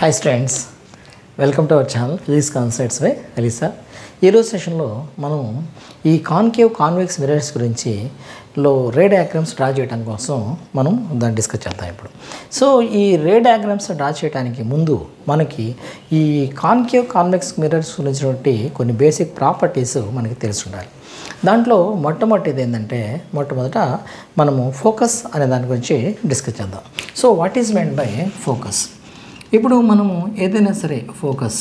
Hi students, welcome to our channel physics concepts by Alisa. ఈరోజు సెషన్లో మనం ఈ కాన్కేవ్ కాన్వెక్స్ మిరర్స్ గురించి రే డయాగ్రామ్స్ డ్రా చేయడం కోసం మనం దాన్ని డిస్కస్ చేద్దాం ఇప్పుడు. సో ఈ రే డయాగ్రామ్స్ డ్రా చేయడానికి ముందు మనకి ఈ కాన్కేవ్ కాన్వెక్స్ మిరర్స్ గురించినటువంటి కొన్ని బేసిక్ ప్రాపర్టీస్ మనకి తెలిసి ఉండాలి. దాంట్లో మొట్టమొదటిది ఏంటంటే మొట్టమొదట మనము ఫోకస్ అనే దాని గురించి డిస్కస్ చేద్దాం. So what is main by focus? ఇప్పుడు మనము ఏదైనా సరే ఫోకస్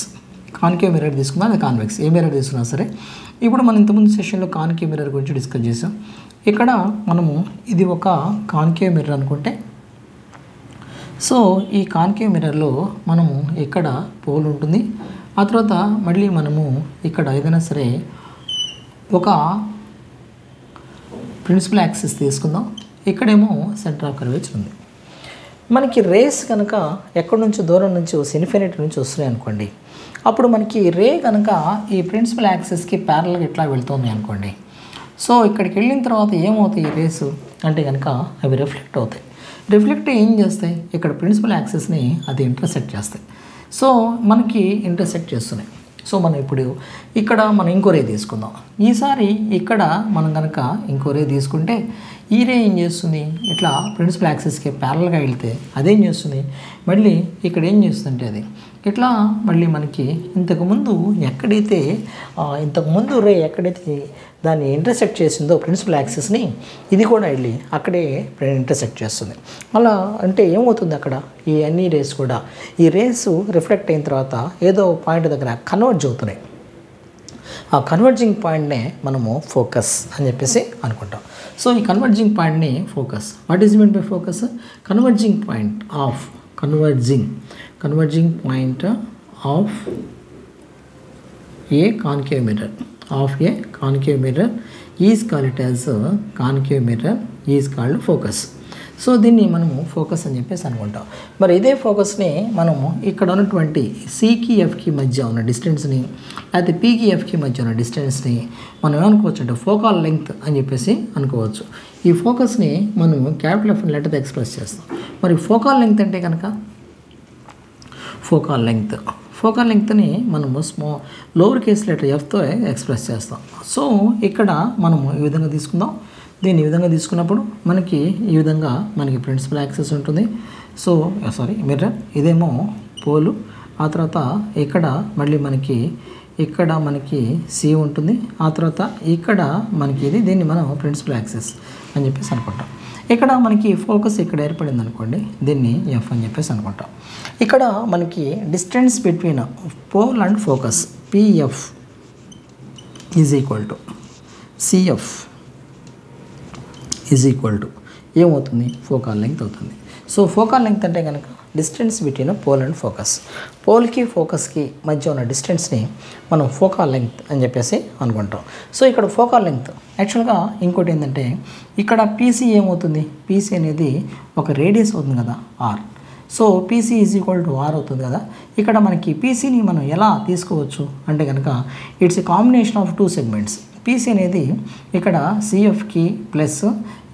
కాన్కేవ్ మిర్రర్ తీసుకున్నా అది కాన్వెక్స్ ఏ మిర్రర్ తీసుకున్నా సరే, ఇప్పుడు మనం ఇంతకుముందు సెషన్లో కాన్కేవ్ మిర్రర్ గురించి డిస్కస్ చేసాం. ఇక్కడ మనము ఇది ఒక కాన్కేవ్ మిర్రర్ అనుకుంటే, సో ఈ కాన్కేవ్ మిర్రర్లో మనము ఇక్కడ పోల్ ఉంటుంది. ఆ తర్వాత మళ్ళీ మనము ఇక్కడ ఏదైనా సరే ఒక ప్రిన్సిపల్ యాక్సిస్ తీసుకుందాం. ఇక్కడేమో సెంటర్ ఆఫ్ కర్వేచర్ ఉంది. మనకి రేస్ కనుక ఎక్కడి నుంచి దూరం నుంచి ఇన్ఫినిటీ నుంచి వస్తున్నాయి అనుకోండి, అప్పుడు మనకి రే కనుక ఈ ప్రిన్సిపల్ యాక్సిస్కి ప్యారల్గా ఇట్లా వెళ్తుంది అనుకోండి. సో ఇక్కడికి వెళ్ళిన తర్వాత ఏమవుతాయి ఈ రేసు అంటే కనుక అవి రిఫ్లెక్ట్ అవుతాయి. రిఫ్లెక్ట్ ఏం చేస్తాయి, ఇక్కడ ప్రిన్సిపల్ యాక్సిస్ని అది ఇంటర్సెక్ట్ చేస్తాయి. సో మనకి ఇంటర్సెక్ట్ చేస్తున్నాయి. సో మనం ఇప్పుడు ఇక్కడ మనం ఇంకో రే తీసుకుందాం. ఈసారి ఇక్కడ మనం కనుక ఇంకో రే తీసుకుంటే ఈ రే ఏం చేస్తుంది, ఇట్లా ప్రిన్సిపల్ యాక్సిస్కి ప్యారల్గా వెళ్తే అదేం చేస్తుంది, మళ్ళీ ఇక్కడ ఏం చేస్తుందంటే అది ఇట్లా మళ్ళీ మనకి ఇంతకుముందు రే ఎక్కడైతే దాన్ని ఇంటర్సెక్ట్ చేసిందో ప్రిన్సిపల్ యాక్సిస్ని, ఇది కూడా వెళ్ళి అక్కడే ఇంటర్సెక్ట్ చేస్తుంది. అలా అంటే ఏమవుతుంది, అక్కడ ఈ అన్ని రేస్ కూడా ఈ రేసు రిఫ్లెక్ట్ అయిన తర్వాత ఏదో పాయింట్ దగ్గర కన్వర్జ్ అవుతున్నాయి. ఆ కన్వర్జింగ్ పాయింట్నే మనము ఫోకస్ అని చెప్పేసి అనుకుంటాం. సో ఈ కన్వర్జింగ్ పాయింట్ని focus. What is mean by focus? Converging point of converging point of a concave mirror is called as concave mirror is called focus. So దీన్ని మనము ఫోకస్ అని చెప్పేసి అనుకుంటాం. మరి ఇదే ఫోకస్ని మనము ఇక్కడ ఉన్నటువంటి సికి ఎఫ్కి మధ్య ఉన్న డిస్టెన్స్ని, లేకపోతే పీకి ఎఫ్కి మధ్య ఉన్న డిస్టెన్స్ని మనం ఏమనుకోవచ్చు అంటే ఫోకాల్ లెంగ్త్ అని చెప్పేసి అనుకోవచ్చు. ఈ ఫోకస్ని మనము క్యాపిటల్ ఎఫ్ లెటర్తో ఎక్స్ప్రెస్ చేస్తాం. మరి ఫోకాల్ లెంగ్త్ అంటే కనుక ఫోకాల్ లెంగ్త్ని మనము లోవర్ కేస్ లెటర్ ఎఫ్తో ఎక్స్ప్రెస్ చేస్తాం. సో ఇక్కడ మనము ఈ విధంగా తీసుకుందాం. దీన్ని ఈ విధంగా తీసుకున్నప్పుడు మనకి ఈ విధంగా మనకి ప్రిన్సిపల్ యాక్సిస్ ఉంటుంది. సో మిర్రర్, ఇదేమో పోలు. ఆ తర్వాత ఇక్కడ మళ్ళీ ఇక్కడ మనకి సి ఉంటుంది. ఆ తర్వాత ఇక్కడ మనకి దీన్ని మనం ప్రిన్సిపల్ యాక్సిస్ అని చెప్పేసి అనుకుంటాం. ఇక్కడ మనకి ఫోకస్ ఇక్కడ ఏర్పడింది అనుకోండి, దీన్ని ఎఫ్ అని చెప్పేసి అనుకుంటాం. ఇక్కడ మనకి distance between pole and focus PF is equal to CF is equal to ఏమవుతుంది, ఫోకాల్ లెంగ్త్ అవుతుంది. సో ఫోకాల్ లెంగ్త్ అంటే కనుక distance between pole and focus. పోల్కి ఫోకస్కి మధ్య ఉన్న డిస్టెన్స్ని మనం ఫోకాల్ లెంగ్త్ అని చెప్పేసి అనుకుంటాం. సో ఇక్కడ ఫోకాల్ లెంగ్త్ యాక్చువల్గా ఇంకోటి ఏంటంటే ఇక్కడ పీసీ ఏమవుతుంది, పీసీ అనేది ఒక రేడియస్ అవుతుంది కదా, R. So PC is equal to R అవుతుంది కదా. ఇక్కడ మనకి పీసీని మనం ఎలా తీసుకోవచ్చు అంటే కనుక it's a combination of two segments. PC అనేది ఇక్కడ సిఎఫ్కి ప్లస్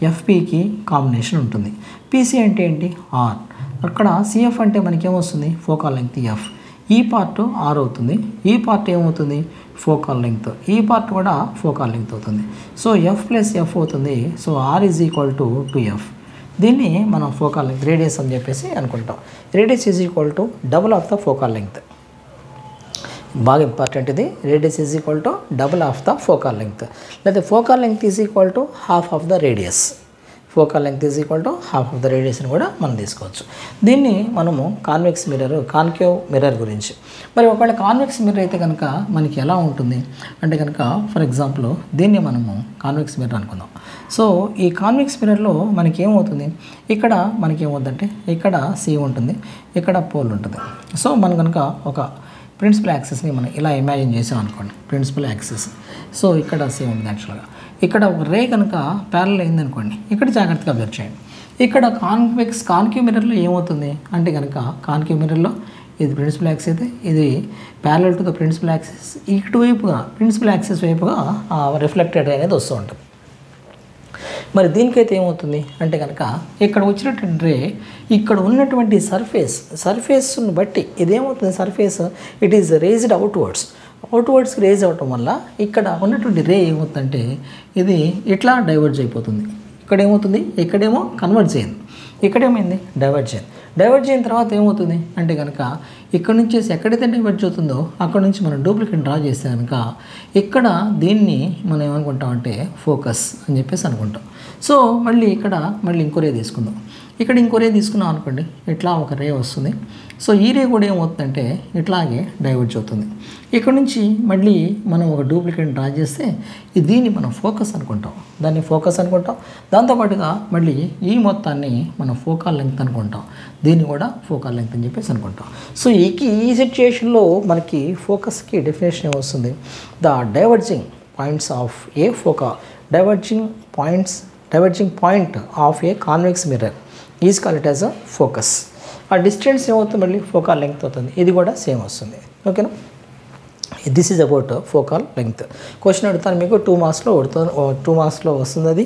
ఎఫ్పికి కాంబినేషన్ ఉంటుంది. పీసీ అంటే ఏంటి, ఆర్. అక్కడ సిఎఫ్ అంటే మనకేమొస్తుంది, ఫోకాల్ లెంగ్త్ ఎఫ్. ఈ పార్ట్ ఆర్ అవుతుంది, ఈ పార్ట్ ఏమవుతుంది, ఫోకాల్ లెంగ్త్. ఈ పార్ట్ కూడా ఫోకాల్ లెంగ్త్ అవుతుంది. సో ఎఫ్ ప్లస్ ఎఫ్ అవుతుంది. So R is equal to 2f. దీన్ని మనం ఫోకాల్ లెంగ్త్ రేడియస్ అని చెప్పేసి అనుకుంటాం. Radius is equal to double of the focal length. బాగా ఇంపార్టెంట్ ఇది. Radius is equal to double of the focal length, లేదా focal length is equal to half of the radius. Focal length is equal to half of the రేడియస్ని కూడా మనం తీసుకోవచ్చు. దీన్ని మనము concave mirror గురించి. మరి ఒకవేళ కాన్వెక్స్ మిర్రర్ అయితే కనుక మనకి ఎలా ఉంటుంది అంటే కనుక ఫర్ ఎగ్జాంపుల్ దీన్ని మనము కాన్వెక్స్ మిర్రర్ అనుకుందాం. సో ఈ కాన్వెక్స్ మిర్రర్లో మనకి ఏమవుతుంది, ఇక్కడ మనకి ఏమవుతుందంటే ఇక్కడ సి ఉంటుంది, ఇక్కడ పోల్ ఉంటుంది. సో మనం కనుక ఒక ప్రిన్సిపల్ యాక్సిస్ని మనం ఇలా ఇమాజిన్ చేసాం అనుకోండి, ప్రిన్సిపల్ యాక్సిస్. సో ఇక్కడ సేమ్ ఉంటుంది. యాక్చువల్గా ఇక్కడ ఒక రే కనుక ప్యారల్ అయిందనుకోండి, ఇక్కడ జాగ్రత్తగా అబ్జర్వ్ చేయండి. ఇక్కడ కాన్కేవ్ మిర్రర్లో ఏమవుతుంది అంటే కనుక కాన్కేవ్ మిర్రర్లో ఇది ప్రిన్సిపల్ యాక్సిస్ అయితే ఇది parallel to the principal axis, ఇటువైపుగా ప్రిన్సిపల్ యాక్సిస్ వైపుగా రిఫ్లెక్టెడ్ అనేది వస్తూ ఉంటుంది. మరి దీనికైతే ఏమవుతుంది అంటే కనుక ఇక్కడ వచ్చినటువంటి రే ఇక్కడ ఉన్నటువంటి సర్ఫేస్ను బట్టి ఇదేమవుతుంది, సర్ఫేస్ ఇట్ ఈస్ రేజ్డ్ అవుట్వర్డ్స్కి రేజ్ అవ్వటం వల్ల ఇక్కడ ఉన్నటువంటి రే ఏమవుతుందంటే ఇది ఇట్లా డైవర్జ్ అయిపోతుంది. ఇక్కడ ఏమవుతుంది, ఇక్కడేమో కన్వర్ట్ చేయండి, ఇక్కడేమైంది డైవర్జ్ చేయండి. డైవర్జ్ అయిన తర్వాత ఏమవుతుంది అంటే కనుక ఇక్కడ నుంచి ఎక్కడైతే డైవర్జ్ అవుతుందో అక్కడ నుంచి మనం డూప్లికేట్ డ్రా చేస్తే కనుక ఇక్కడ దీన్ని మనం ఏమనుకుంటామంటే ఫోకస్ అని చెప్పేసి అనుకుంటాం. సో మళ్ళీ ఇక్కడ ఇంకో రే తీసుకుందాం. ఇక్కడ ఇంకో రే తీసుకున్నాం అనుకోండి, ఇట్లా ఒక రే వస్తుంది. సో ఈ రే కూడా ఏమవుతుందంటే ఇట్లాగే డైవర్జ్ అవుతుంది. ఇక్కడ నుంచి మళ్ళీ మనం ఒక డూప్లికేట్ డ్రా చేస్తే దీన్ని మనం ఫోకస్ అనుకుంటాం, దాన్ని ఫోకస్ అనుకుంటాం. దాంతోపాటుగా మళ్ళీ ఈ మొత్తాన్ని మనం ఫోకల్ లెంగ్త్ అనుకుంటాం, దీన్ని కూడా ఫోకల్ లెంగ్త్ అని చెప్పేసి అనుకుంటాం. సో ఈ సిచ్యుయేషన్లో మనకి ఫోకస్కి డెఫినేషన్ ఏమొస్తుంది, the diverging points of A diverging point of A convex mirror is called it as a focus. ఆ డిస్టెన్స్ ఏమవుతుంది, మళ్ళీ ఫోకల్ లెంగ్త్ అవుతుంది. ఇది కూడా సేమ్ వస్తుంది. ఓకేనా, this is about focal length. Question అడుగుతాను మీకు 2 మార్క్స్లో వస్తుంది. అది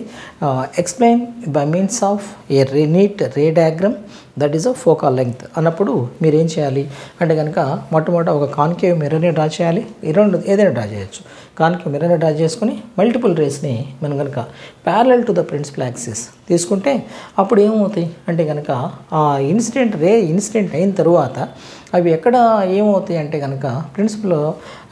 explain by means of a neat ray diagram that is a focal length అన్నప్పుడు మీరు ఏం చేయాలి అంటే కనుక మొట్టమొదట ఒక కాన్కేవ్ మిర్రర్ని డ్రా చేయాలి. ఏదైనా డ్రా చేయొచ్చు. కాన్కేవ్ మిర్రర్ని డ్రా చేసుకుని మల్టిపుల్ రేస్ని మనం కనుక parallel to the principal axis తీసుకుంటే అప్పుడు ఏమవుతాయి అంటే కనుక ఆ ఇన్సిడెంట్ అయిన తరువాత అవి ఎక్కడ ఏమవుతాయి అంటే కనుక ప్రిన్సిపల్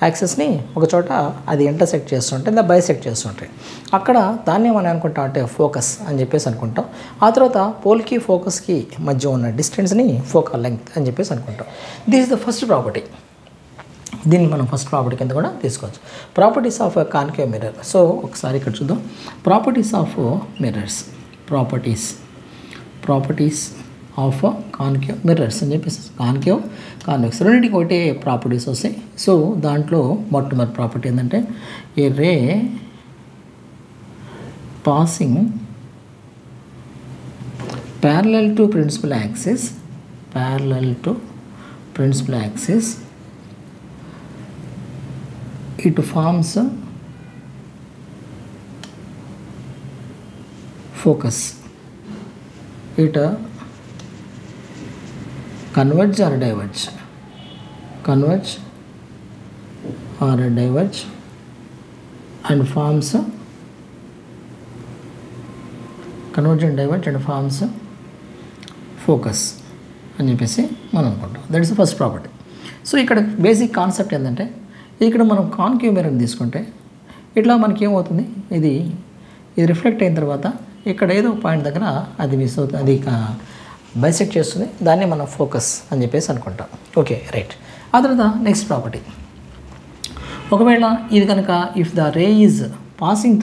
యాక్సిస్ని ఒక చోట అది ఇంటర్సెక్ట్ చేస్తుంటాయి లేదా బైసెక్ట్ చేస్తుంటాయి. అక్కడ దాన్ని మనం అనుకుంటాం అంటే ఫోకస్ అని చెప్పేసి అనుకుంటాం. ఆ తర్వాత పోల్కి ఫోకస్కి మధ్య ఉన్న డిస్టెన్స్ని ఫోకల్ లెంగ్త్ అని చెప్పేసి అనుకుంటాం. This is the first property. దీన్ని మనం ఫస్ట్ ప్రాపర్టీ కింద కూడా తీసుకోవచ్చు. Properties of concave mirror. So ఒకసారి ఇక్కడ చూద్దాం. Properties of mirrors, properties of concave mirrors అని చెప్పేసి కాన్వెక్స్ రెండింటికి ఒకటే ప్రాపర్టీస్ వస్తాయి. సో దాంట్లో మొట్టమొదటి ప్రాపర్టీ ఏంటంటే ఏ రే passing parallel to principal axis it forms a focus. It converge or diverge and forms a focus అని చెప్పేసి మనం అనుకుంటాం. That is the first property. So ఇక్కడ బేసిక్ కాన్సెప్ట్ ఏంటంటే ఇక్కడ మనం కాన్కేవ్ మిర్రర్ తీసుకుంటే ఇట్లా మనకి ఏమవుతుంది, ఇది రిఫ్లెక్ట్ అయిన తర్వాత ఇక్కడ ఏదో పాయింట్ దగ్గర అది మిస్ అవుతుంది, అది బైసెక్ట్ చేస్తుంది. దాన్ని మనం ఫోకస్ అని చెప్పేసి అనుకుంటాం. Okay right. ఆ తర్వాత నెక్స్ట్ ప్రాపర్టీ, ఒకవేళ ఇది కనుక if the ray is passing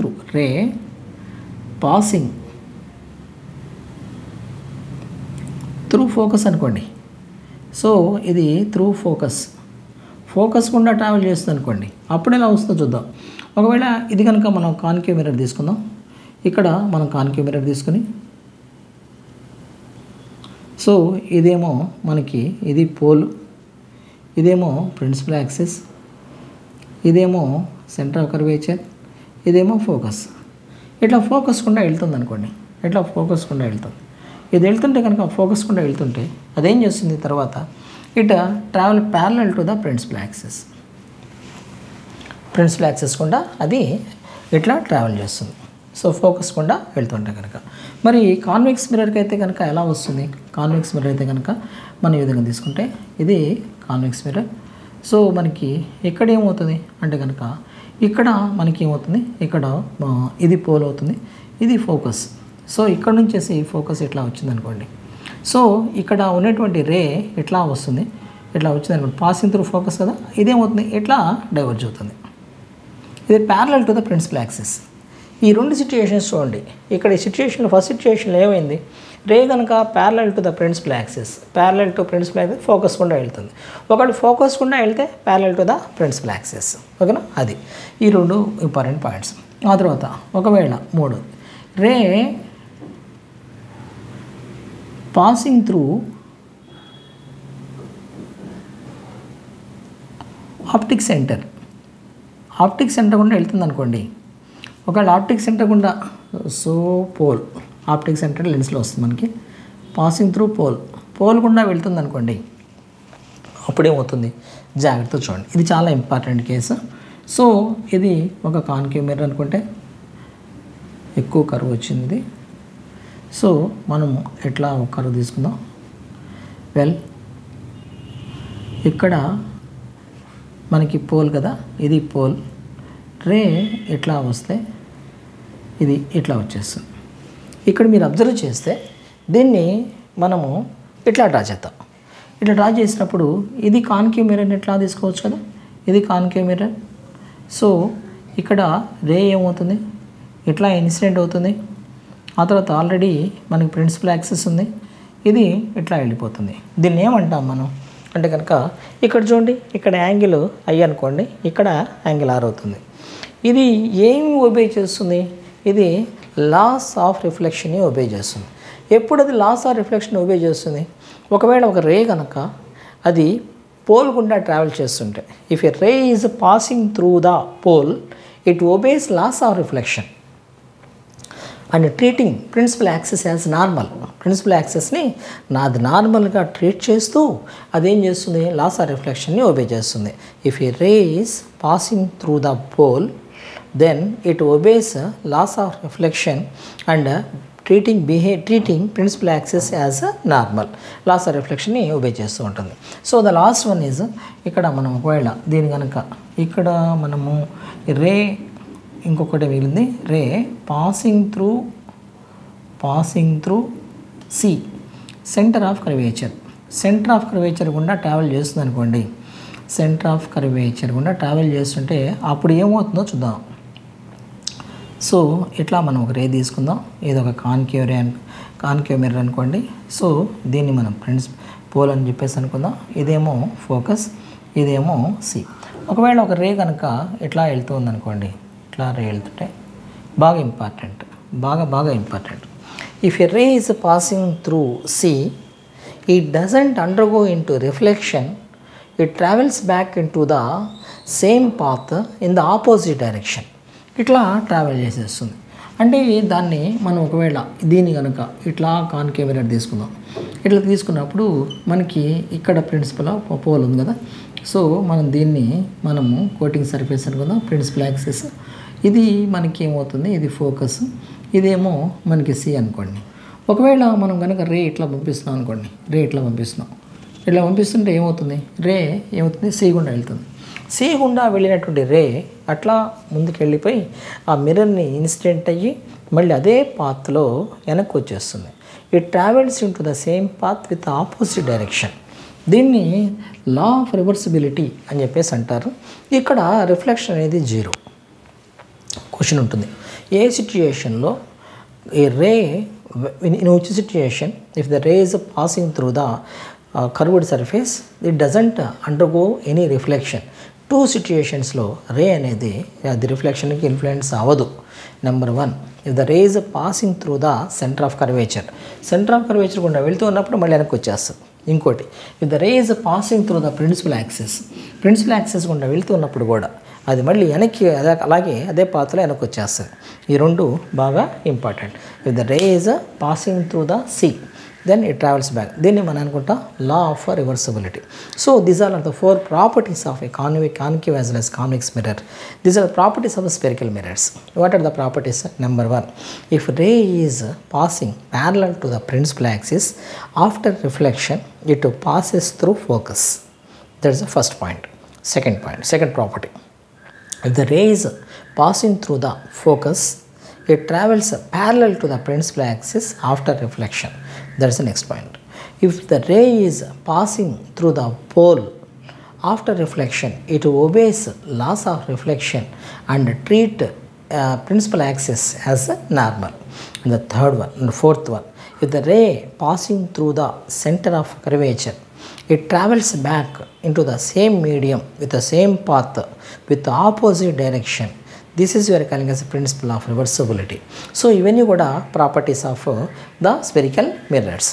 through focus అనుకోండి. సో ఇది త్రూ ఫోకస్ గుండా ట్రావెల్ చేస్తుంది అనుకోండి. అప్పుడు ఎలా వస్తుందో చూద్దాం. ఒకవేళ ఇది కనుక మనం కాన్కేవ్ మిర్రర్ తీసుకుందాం. ఇక్కడ మనం కాన్కేవ్ మిర్రర్ తీసుకుని సో ఇదేమో మనకి ఇది పోల్, ఇదేమో ప్రిన్సిపల్ యాక్సిస్, ఇదేమో సెంటర్ ఆఫ్ కర్వేచర్, ఇదేమో ఫోకస్. ఇట్లా ఫోకస్ గుండా వెళ్తుంది అనుకోండి. ఇది వెళ్తుంటే కనుక ఫోకస్ కూడా వెళ్తుంటే అదేం చేస్తుంది తర్వాత it travel parallel to the principal axis కూడా అది ఇట్లా ట్రావెల్ చేస్తుంది. సో ఫోకస్ కూడా వెళ్తుంటే కనుక మరి కాన్వెక్స్ మిర్రర్కి అయితే కనుక ఎలా వస్తుంది? కాన్వెక్స్ మిర్రర్ అయితే కనుక మనం ఈ విధంగా తీసుకుంటే ఇది కాన్వెక్స్ మిర్రర్. సో మనకి ఇక్కడ ఏమవుతుంది అంటే కనుక ఇక్కడ మనకి ఏమవుతుంది, ఇక్కడ ఇది పోల్ అవుతుంది, ఇది ఫోకస్. సో ఇక్కడ నుంచి ఫోకస్ ఇట్లా వచ్చింది అనుకోండి. సో ఇక్కడ ఉన్నటువంటి రే ఇట్లా వచ్చింది అనుకోండి, పాసింగ్ త్రూ ఫోకస్ కదా. ఇదేమవుతుంది, ఇట్లా డైవర్జ్ అవుతుంది. ఇది parallel to the principal axis. ఈ రెండు సిచ్యుయేషన్స్ చూడండి. ఇక్కడ ఈ సిచ్యుయేషన్లో ఫస్ట్ సిచ్యుయేషన్లో ఏమైంది, రే కనుక parallel to the principal axis focus కూడా వెళ్తుంది. ఒకటి ఫోకస్ కూడా వెళ్తే parallel to the principal axis. ఓకేనా, అది ఈ రెండు ఇంపార్టెంట్ పాయింట్స్. ఆ తర్వాత ఒకవేళ మూడు రే పాసింగ్ త్రూ ఆప్టిక్ సెంటర్ గుండా వెళ్తుంది అనుకోండి. ఒకవేళ ఆప్టిక్ సెంటర్ గుండా సో పోల్ ఆప్టిక్ సెంటర్ లెన్స్లో వస్తుంది మనకి. పాసింగ్ త్రూ పోల్ గుండా వెళ్తుంది అనుకోండి, అప్పుడేమవుతుంది జాగ్రత్తగా చూడండి. ఇది చాలా ఇంపార్టెంట్ కేసు. సో ఇది ఒక కాన్కేవ్ మిర్రర్ అనుకుంటే ఎక్కువ కర్వ్ వచ్చింది. సో మనం ఎట్లా ఒక కర్వ్ తీసుకుందాం. వెల్, ఇక్కడ మనకి పోల్ కదా, ఇది పోల్. రే ఇట్లా వస్తే ఇది ఇట్లా వచ్చేస్తుంది. ఇక్కడ మీరు అబ్జర్వ్ చేస్తే దీన్ని మనము ఇట్లా డ్రా చేద్దాం. ఇట్లా డ్రా చేసినప్పుడు ఇది కాన్కేవ్ మిర్రర్ని ఎట్లా తీసుకోవచ్చు కదా, ఇది కాన్కేవ్ మిర్రర్. సో ఇక్కడ రే ఏమవుతుంది, ఇట్లా ఇన్సిడెంట్ అవుతుంది. ఆ తర్వాత ఆల్రెడీ మనకి ప్రిన్సిపల్ యాక్సిస్ ఉంది, ఇది ఇట్లా వెళ్ళిపోతుంది. దీన్ని ఏమంటాం మనం అంటే కనుక, ఇక్కడ చూడండి, ఇక్కడ యాంగిల్ ఐ అనుకోండి, ఇక్కడ యాంగిల్ ఆర్ అవుతుంది. ఇది ఏమి ఒబే చేస్తుంది, ఇది లాస్ ఆఫ్ రిఫ్లెక్షన్ని ఒబే చేస్తుంది. ఎప్పుడు అది లాస్ ఆఫ్ రిఫ్లెక్షన్ ఒబే చేస్తుంది, ఒకవేళ ఒక రే కనుక అది పోల్ గుండా ట్రావెల్ చేస్తుంటే, if a ray is passing through the pole it obeys laws of reflection and treating principal axis as normal. Principal యాక్సిస్ని నాది నార్మల్గా ట్రీట్ చేస్తూ అదేం చేస్తుంది, లాస్ ఆఫ్ రిఫ్లెక్షన్ని ఒబే చేస్తుంది. If a ray is passing through the pole then it obeys laws of reflection and treating principal axis as normal. Laws of రిఫ్లెక్షన్ని obey చేస్తూ ఉంటుంది. So the last one is, ఇక్కడ మనం ఒకవేళ దీని కనుక ఇక్కడ మనము రే ఇంకొకటి మిగిలింది, ray passing through C centre of curvature గుండా ట్రావెల్ చేస్తుంది అనుకోండి. సెంటర్ ఆఫ్ కర్వేచర్ గుండా ట్రావెల్ చేస్తుంటే అప్పుడు ఏమవుతుందో చూద్దాం. సో ఇట్లా మనం ఒక రే తీసుకుందాం. ఇది ఒక కాన్కేవ్ మిర్రర్ అనుకోండి. సో దీన్ని మనం పోల్ అని చెప్పేసి అనుకుందాం. ఇదేమో ఫోకస్, ఇదేమో సి. ఒకవేళ ఒక రే కనుక ఇట్లా వెళ్తుంది అనుకోండి, ఇట్లా రే వెళ్తుంటే బాగా important. If a ray is passing through see it doesn't undergo into reflection, it travels back into the same path in the opposite direction. ఇట్లా ట్రావెల్ చేసేస్తుంది. అంటే దాన్ని మనం ఒకవేళ దీన్ని కనుక ఇట్లా కాన్కేవ్ మిర్రర్ తీసుకుందాం. ఇట్లా తీసుకున్నప్పుడు మనకి ఇక్కడ ప్రిన్సిపల్ పోల్ ఉంది కదా. సో మనం దీన్ని కోటింగ్ సర్ఫేస్ అనుకుందాం, ప్రిన్సిపల్ యాక్సిస్. ఇది మనకి ఏమవుతుంది, ఇది ఫోకస్, ఇదేమో మనకి సి అనుకోండి. ఒకవేళ మనం కనుక రే ఇట్లా పంపిస్తున్నాం అనుకోండి, ఇట్లా పంపిస్తుంటే ఏమవుతుంది, రే ఏమవుతుంది, సి గుండా వెళ్తుంది. సి గుండా వెళ్ళినటువంటి రే అట్లా ముందుకు వెళ్ళిపోయి ఆ మిర్రర్ని ఇన్సిడెంట్ అయ్యి మళ్ళీ అదే పాత్లో వెనక్కి వచ్చేస్తుంది. It travels in to the same path with opposite direction. దీన్ని లా ఆఫ్ రివర్సిబిలిటీ అని చెప్పేసి అంటారు. ఇక్కడ రిఫ్లెక్షన్ అనేది 0. క్వశ్చన్ ఉంటుంది, ఏ సిచ్యుయేషన్లో a ray in which situation if the ray is passing through the curved surface it doesn't undergo any reflection. 2 సిచ్యుయేషన్స్లో రే అనేది అది రిఫ్లెక్షన్కి ఇన్ఫ్లుయెన్స్ అవ్వదు. Number 1, if the ray is passing through the centre of curvature గుండా వెళ్తూ ఉన్నప్పుడు మళ్ళీ వెనక్కి వచ్చేస్తుంది. ఇంకోటి, if the ray is passing through the principal axis గుండా వెళ్తూ ఉన్నప్పుడు కూడా అది మళ్ళీ వెనక్కి అలాగే అదే పాత్రలో వెనక్కి వచ్చేస్తుంది. ఈ 2 బాగా important. If the ray is passing through the C then it travels back. Then మనం అనుకుంటా law of reversibility. So these are the 4 properties of a concave as well as convex mirror. These are the properties of spherical mirrors. What are the properties? Number 1, if ray is passing parallel to the principal axis after reflection it passes through focus. That is the first point. Second property, if the ray is passing through the focus it travels parallel to the principal axis after reflection. That is the next point. If the ray is passing through the pole after reflection it obeys laws of reflection and treat principal axis as normal. And the fourth one, if the ray passing through the center of curvature it travels back into the same medium with the same path with the opposite direction, this is you're calling as a principle of reversibility. So ఇవన్నీ కూడా properties of the spherical mirrors.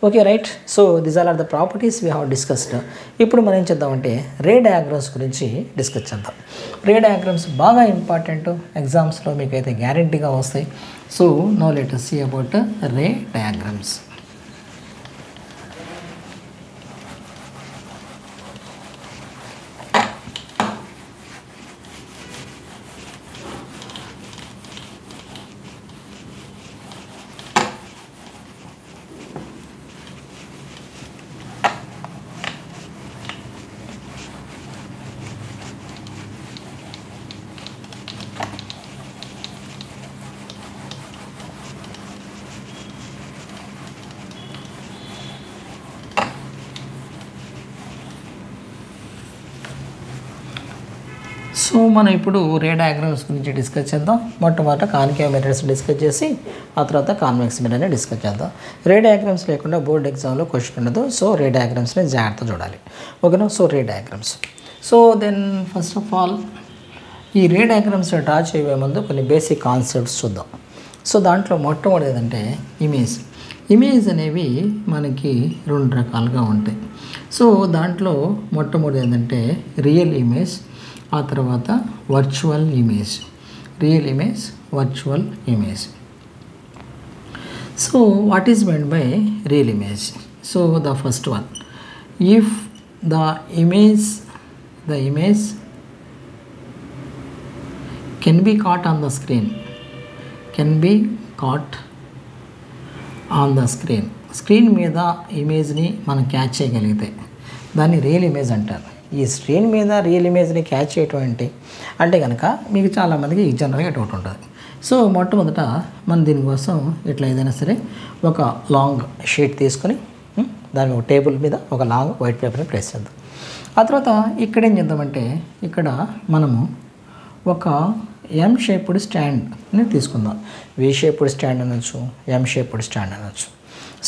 Okay right. So these are the properties we have discussed. ఇప్పుడు మనం ఏం చేద్దామంటే రే diagrams గురించి discuss చేద్దాం. Ray diagrams బాగా important, ఎగ్జామ్స్లో మీకు అయితే గ్యారంటీగా వస్తాయి. So now let us see about ray diagrams. So మనం ఇప్పుడు రే డయాగ్రామ్స్ గురించి డిస్కస్ చేద్దాం. మొట్టమొదట కాన్కేవ్ మిర్రర్స్ డిస్కస్ చేసి ఆ తర్వాత కాన్వెక్స్ మిర్రర్ని డిస్కస్ చేద్దాం. రే డయాగ్రామ్స్ లేకుండా బోర్డ్ ఎగ్జామ్లో క్వశ్చన్ ఉండదు. సో రే డయాగ్రామ్స్ని జాగ్రత్త చూడాలి. ఓకేనా. So ray diagrams. So then first of all ఈ రే డయాగ్రామ్స్ డ్రా చేయబోయే ముందు కొన్ని బేసిక్ కాన్సెప్ట్స్ చూద్దాం. సో దాంట్లో మొట్టమొదటి ఏంటంటే ఇమేజ్. ఇమేజ్ అనేవి మనకి రెండు రకాలుగా ఉంటాయి. సో దాంట్లో మొట్టమొదటి ఏంటంటే రియల్ ఇమేజ్, ఆ తర్వాత virtual image. Real image, virtual image. So what is meant by real image? So the first one, if the image can be caught on the screen, screen మీద ఇమేజ్ని మనం క్యాచ్ చేయగలిగితే దాన్ని రియల్ ఇమేజ్ అంటారు. ఈ screen మీద real ఇమేజ్ని catch చేయటం ఏంటి అంటే కనుక మీకు చాలామందికి జనరల్గా డౌట్ ఉంటుంది. సో మొట్టమొదట మనం దీనికోసం ఇట్లా ఏదైనా సరే ఒక లాంగ్ షీట్ తీసుకొని దాని ఒక టేబుల్ మీద ఒక లాంగ్ వైట్ పేపర్ని ప్లేస్ చేద్దాం. ఆ తర్వాత ఇక్కడ ఏం చేద్దామంటే ఇక్కడ మనము ఒక ఎం షేప్డ్ స్టాండ్ని తీసుకుందాం. వి షేప్డ్ స్టాండ్ అనొచ్చు, ఎం షేప్డ్ స్టాండ్ అనొచ్చు.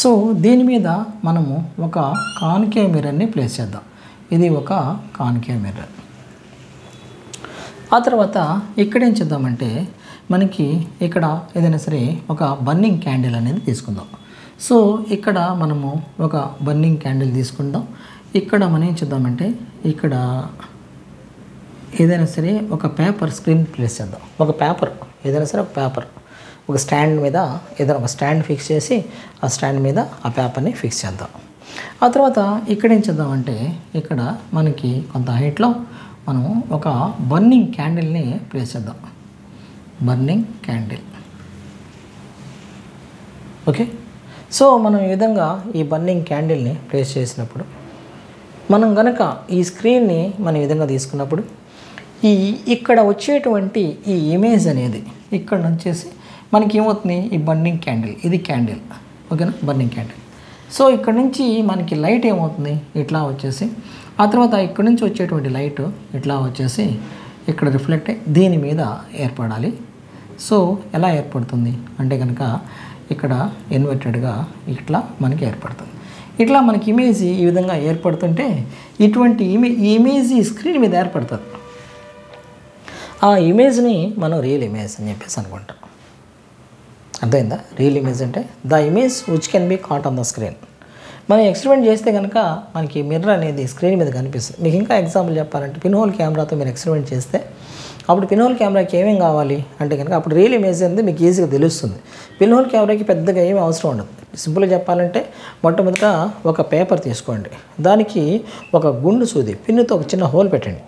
సో దీని మీద మనము ఒక కాన్కేవ్ మిర్రర్ని ప్లేస్ చేద్దాం. ఇది ఒక కాన్కేవ్ మిర్రర్. ఆ తర్వాత ఇక్కడ ఏం చేద్దామంటే మనకి ఇక్కడ ఏదైనా సరే ఒక బర్నింగ్ క్యాండిల్ అనేది తీసుకుందాం. సో ఇక్కడ మనము ఒక బర్నింగ్ క్యాండిల్ తీసుకుందాం. ఇక్కడ మనం ఏం చేద్దామంటే ఇక్కడ ఏదైనా సరే ఒక పేపర్ స్క్రీన్ ప్లేస్ చేద్దాం. ఒక పేపర్ ఏదైనా సరే ఒక పేపర్ ఒక స్టాండ్ మీద ఏదైనా ఒక స్టాండ్ ఫిక్స్ చేసి ఆ స్టాండ్ మీద ఆ పేపర్ని ఫిక్స్ చేద్దాం. ఆ తర్వాత ఇక్కడ ఏం చేద్దామంటే ఇక్కడ మనకి కొంత హైట్లో మనం ఒక బర్నింగ్ క్యాండిల్ని ప్లేస్ చేద్దాం. Burning candle. ఓకే. సో మనం ఈ విధంగా ఈ బర్నింగ్ క్యాండిల్ని ప్లేస్ చేసినప్పుడు మనం కనుక ఈ స్క్రీన్ని మనం ఈ విధంగా తీసుకున్నప్పుడు ఇక్కడ వచ్చేటువంటి ఈ ఇమేజ్ అనేది ఇక్కడ వచ్చేసి మనకి ఏమవుతుంది, ఈ బర్నింగ్ క్యాండిల్, ఇది క్యాండిల్. ఓకేనా, బర్నింగ్ క్యాండిల్. సో ఇక్కడ నుంచి మనకి లైట్ ఏమవుతుంది ఇట్లా వచ్చేసి, ఆ తర్వాత ఇక్కడ నుంచి వచ్చేటువంటి లైట్ ఇట్లా వచ్చేసి ఇక్కడ రిఫ్లెక్ట్ అయ్యి దీని మీద ఏర్పడాలి. సో ఎలా ఏర్పడుతుంది అంటే కనుక ఇక్కడ ఇన్వర్టెడ్గా ఇట్లా మనకి ఏర్పడుతుంది. ఇట్లా మనకి ఇమేజ్ ఈ విధంగా ఏర్పడుతుంటే ఇటువంటి ఇమేజ్ స్క్రీన్ మీద ఏర్పడుతుంది. ఆ ఇమేజ్ని మనం రియల్ ఇమేజ్ అని చెప్పేసి అనుకుంటాం. అర్థమైందా? రియల్ ఇమేజ్ అంటే the image which can be caught on the screen. మనం ఎక్స్పెరిమెంట్ చేస్తే కనుక మనకి మిర్రర్ అనేది స్క్రీన్ మీద కనిపిస్తుంది. మీకు ఇంకా ఎగ్జాంపుల్ చెప్పాలంటే పిన్హోల్ కెమెరాతో మీరు ఎక్స్పెరిమెంట్ చేస్తే అప్పుడు పిన్హోల్ కెమెరాకి ఏమేం కావాలి అంటే కనుక అప్పుడు రియల్ ఇమేజ్ అనేది మీకు ఈజీగా తెలుస్తుంది. పిన్హోల్ కెమెరాకి పెద్దగా ఏమీ అవసరం ఉండదు. సింపుల్గా చెప్పాలంటే మొట్టమొదట ఒక పేపర్ తీసుకోండి, దానికి ఒక గుండు సూది పిన్నుతో ఒక చిన్న హోల్ పెట్టండి.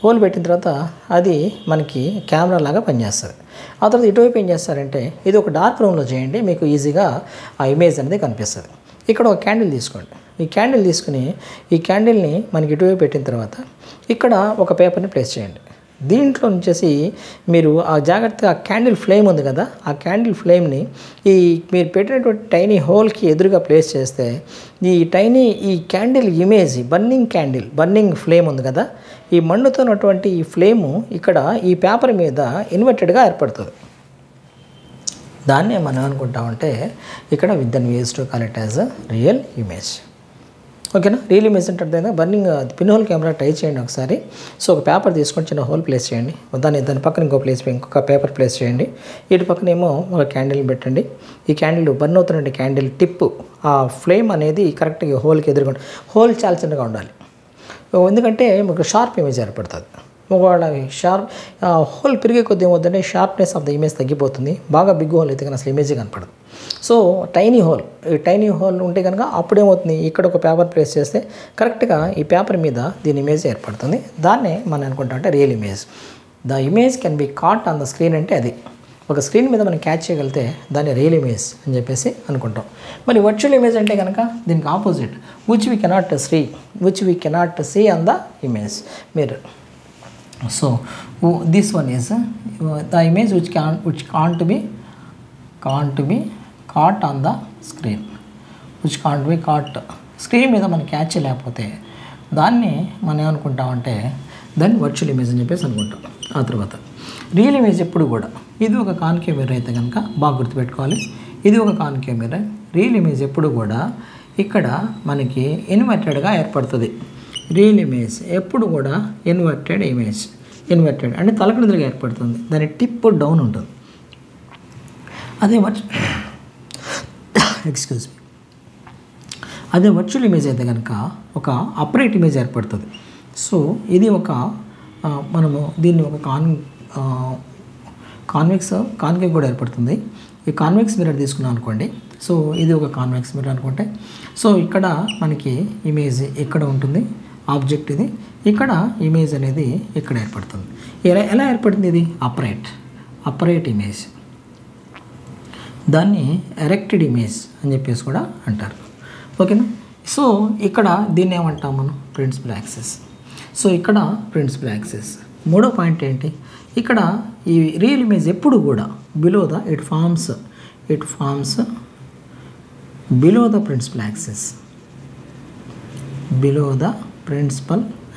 హోల్ పెట్టిన తర్వాత అది మనకి కెమెరా లాగా పనిచేస్తుంది. ఆ తర్వాత ఇటువైపు ఏం చేస్తారంటే ఇది ఒక డార్క్ రూమ్లో చేయండి, మీకు ఈజీగా ఆ ఇమేజ్ అనేది కనిపిస్తుంది. ఇక్కడ ఒక క్యాండిల్ తీసుకోండి. ఈ క్యాండిల్ తీసుకుని ఈ క్యాండిల్ని మనకి ఇటువైపు పెట్టిన తర్వాత ఇక్కడ ఒక పేపర్ని ప్లేస్ చేయండి. దీంట్లో వచ్చేసి మీరు ఆ జాగ్రత్తగా క్యాండిల్ ఫ్లేమ్ ఉంది కదా, ఆ క్యాండిల్ ఫ్లేమ్ని ఈ మీరు పెట్టినటువంటి టైనీ హోల్కి ఎదురుగా ప్లేస్ చేస్తే ఈ క్యాండిల్ ఇమేజ్ బర్నింగ్ ఫ్లేమ్ ఉంది కదా, ఈ మండుతున్నటువంటి ఈ ఫ్లేము ఇక్కడ ఈ పేపర్ మీద ఇన్వర్టెడ్గా ఏర్పడుతుంది. దాన్నే మనం అనుకుంటామంటే ఇక్కడ with then use to call it as a real image. ఓకేనా. రియల్ ఇమేజ్ అంటే burning pin hole camera try చేయండి ఒకసారి. సో ఒక పేపర్ తీసుకొని చిన్న హోల్ ప్లేస్ చేయండి, దాని పక్కన ఇంకొక పేపర్ ప్లేస్ చేయండి, ఇటు పక్కనేమో ఒక క్యాండిల్ పెట్టండి. ఈ క్యాండిల్ బర్న్ అవుతున్న క్యాండిల్ టిప్ ఆ ఫ్లేమ్ అనేది కరెక్ట్గా హోల్కి ఎదురుగా, హోల్ చాలా చిన్నగా ఉండాలి, ఎందుకంటే మీకు షార్ప్ ఇమేజ్ ఏర్పడుతుంది. ఒకవేళ హోల్ పెరిగే కొద్ది ఏమవుతుందంటే షార్ప్నెస్ ఆఫ్ ద ఇమేజ్ తగ్గిపోతుంది. బాగా బిగ్ హోల్ అయితే కనుక అసలు ఇమేజ్ కనపడదు. సో టైనీ హోల్ ఉంటే కనుక అప్పుడేమవుతుంది, ఇక్కడ ఒక పేపర్ ప్లేస్ చేస్తే కరెక్ట్గా ఈ పేపర్ మీద దీని ఇమేజ్ ఏర్పడుతుంది. దాన్నే మనం అనుకుంటాం అంటే real image. The image can be caught on the screen అంటే అది ఒక స్క్రీన్ మీద మనం క్యాచ్ చేయగలిగితే దాన్ని రియల్ ఇమేజ్ అని చెప్పేసి అనుకుంటాం. మరి వర్చువల్ ఇమేజ్ అంటే కనుక దీనికి opposite, which we cannot see on the image mirror. So this one is the image which can't be caught on the screen, which can't be caught. Screen మీద మనం catch చేయలేకపోతే దాన్ని మనం ఏమనుకుంటామంటే దాన్ని వర్చువల్ ఇమేజ్ అని చెప్పేసి అనుకుంటాం. ఆ తర్వాత రియల్ ఇమేజ్ ఎప్పుడు కూడా, ఇది ఒక కాన్కేవ్ మిర్రర్ అయితే కనుక బాగా గుర్తుపెట్టుకోవాలి, ఇది ఒక కాన్కేవ్ మిర్రర్. రియల్ ఇమేజ్ ఎప్పుడు కూడా ఇక్కడ మనకి ఇన్వర్టెడ్గా ఏర్పడుతుంది. రియల్ ఇమేజ్ ఎప్పుడు కూడా ఇన్వర్టెడ్ అంటే తలకిందులుగా ఏర్పడుతుంది, దాని టిప్ డౌన్ ఉంటుంది. అదే వర్చువల్ ఇమేజ్ అయితే కనుక ఒక అప్రైట్ ఇమేజ్ ఏర్పడుతుంది. సో ఇది ఒక మనము దీన్ని ఒక కాన్వేక్స్ కూడా ఏర్పడుతుంది. ఈ కాన్వెక్స్ మిర్రర్ తీసుకున్నాం అనుకోండి. సో ఇది ఒక కాన్వెక్స్ మిర్రర్ అనుకుంటే, సో ఇక్కడ మనకి ఇమేజ్ ఇక్కడ ఉంటుంది, ఆబ్జెక్ట్ ఇది, ఇక్కడ ఇమేజ్ అనేది ఇక్కడ ఏర్పడుతుంది. ఎలా ఏర్పడుతుంది? ఇది అప్రైట్ ఇమేజ్, దాన్ని ఎరెక్టెడ్ ఇమేజ్ అని చెప్పేసి కూడా అంటారు. ఓకేనా. సో ఇక్కడ దీన్ని ఏమంటాం మనం? Principal axis. సో ఇక్కడ ప్రిన్సిపల్ యాక్సిస్. మూడో పాయింట్ ఏంటి? ఇక్కడ ఈ రియల్ ఇమేజ్ ఎప్పుడు కూడా it forms below the principal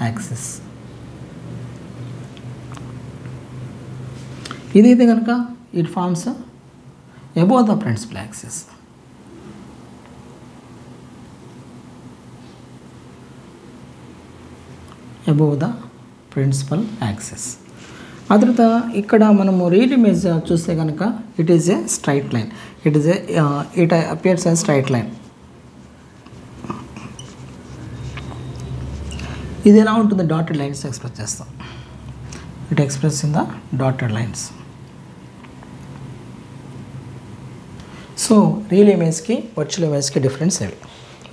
axis. ఇదైతే కనుక it forms above the principal axis. Above the principal axis. ఆ తర్వాత ఇక్కడ మనము రియల్ ఇమేజ్ చూస్తే కనుక it is a straight line, it appears as straight line. ఇది ఎలా ఉంటుంది? డాటెడ్ లైన్స్ ఎక్స్ప్రెస్ చేస్తాం. It express in the dotted lines. So real ఇమేజ్కి virtual ఇమేజ్కి డిఫరెన్స్ అవి.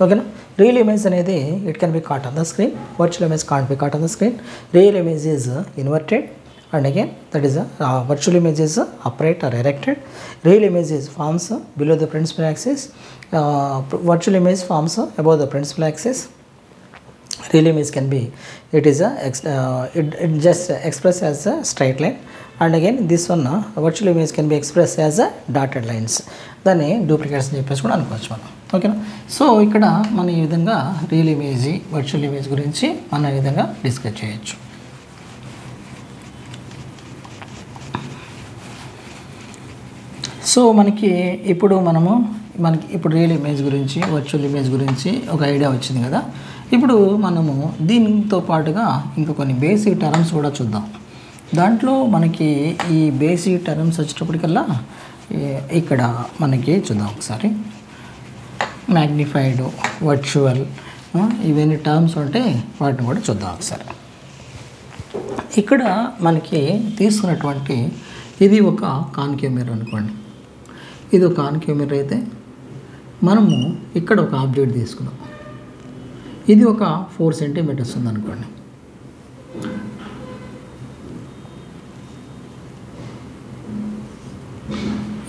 ఓకేనా. రియల్ ఇమేజ్ అనేది it can be caught on the screen, virtual image can't be caught on the screen. Real image is inverted and again that is a virtual image is upright or erected. Real image is forms below the principal axis, virtual image forms above the principal axis. Real image can be, it just expressed as a straight line, and again this one virtual image can be expressed as a dotted lines. దాన్ని duplicates అని చెప్పేసి కూడా అనుకోవచ్చు మనం. ఓకేనా. So ఇక్కడ మనం ఈ విధంగా రియల్ ఇమేజ్, వర్చువల్ ఇమేజ్ గురించి మనం ఈ విధంగా డిస్కస్ చేయొచ్చు. సో మనకి ఇప్పుడు రియల్ ఇమేజ్ గురించి, వర్చువల్ ఇమేజ్ గురించి ఒక ఐడియా వచ్చింది కదా. ఇప్పుడు మనము దీనితో పాటుగా ఇంకా కొన్ని బేసిక్ టర్మ్స్ కూడా చూద్దాం. దాంట్లో మనకి ఈ బేసిక్ టర్మ్స్ వచ్చేటప్పటికల్లా ఇక్కడ మనకి చూద్దాం ఒకసారి. మ్యాగ్నిఫైడ్, వర్చువల్, ఇవన్నీ టర్మ్స్ ఉంటే వాటిని కూడా చూద్దాం ఒకసారి. ఇక్కడ మనకి తీసుకున్నటువంటి ఇది ఒక కాన్కేవ్ మిర్రర్ అనుకోండి. ఇది ఒక కాన్కేవ్ మిర్రర్ అయితే మనము ఇక్కడ ఒక ఆబ్జెక్ట్ తీసుకున్నాం. ఇది ఒక 4 సెంటీమీటర్స్ ఉందనుకోండి.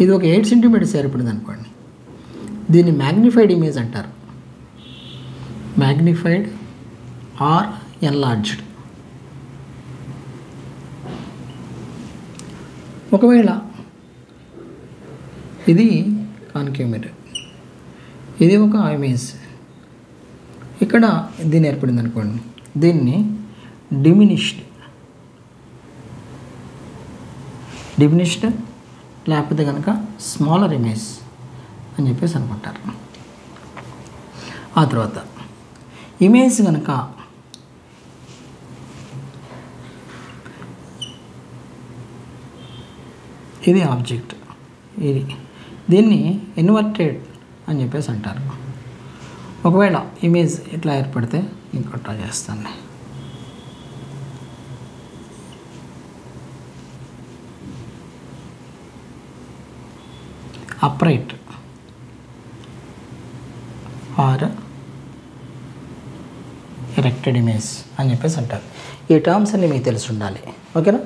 ఇది ఒక 8 సెంటీమీటర్స్ ఏర్పడింది అనుకోండి. దీన్ని మ్యాగ్నిఫైడ్ ఇమేజ్ అంటారు. Magnified or enlarged. ఒకవేళ ఇది కాన్కేవ్ మిర్రర్, ఇది ఒక ఇమేజ్, ఇక్కడ దీన్ని ఏర్పడింది అనుకోండి. దీన్ని డిమినిష్డ్ లేకపోతే కనుక స్మాలర్ ఇమేజ్ అని చెప్పేసి అనుకుంటారు. ఆ తర్వాత ఇమేజ్ కనుక ఇది ఆబ్జెక్ట్, ఇది దీన్ని ఇన్వర్టెడ్ అని చెప్పేసి అంటారు. ఒకవేళ ఇమేజ్ ఇట్లా ఏర్పడితే ఇంకో ట్రై చేస్తాను. అప్రైట్ ఆర్ ఎరెక్టెడ్ ఇమేజ్ అని చెప్పేసి అంటారు. ఈ టర్మ్స్ అన్ని మీకు తెలిసి ఉండాలి. ఓకేనా?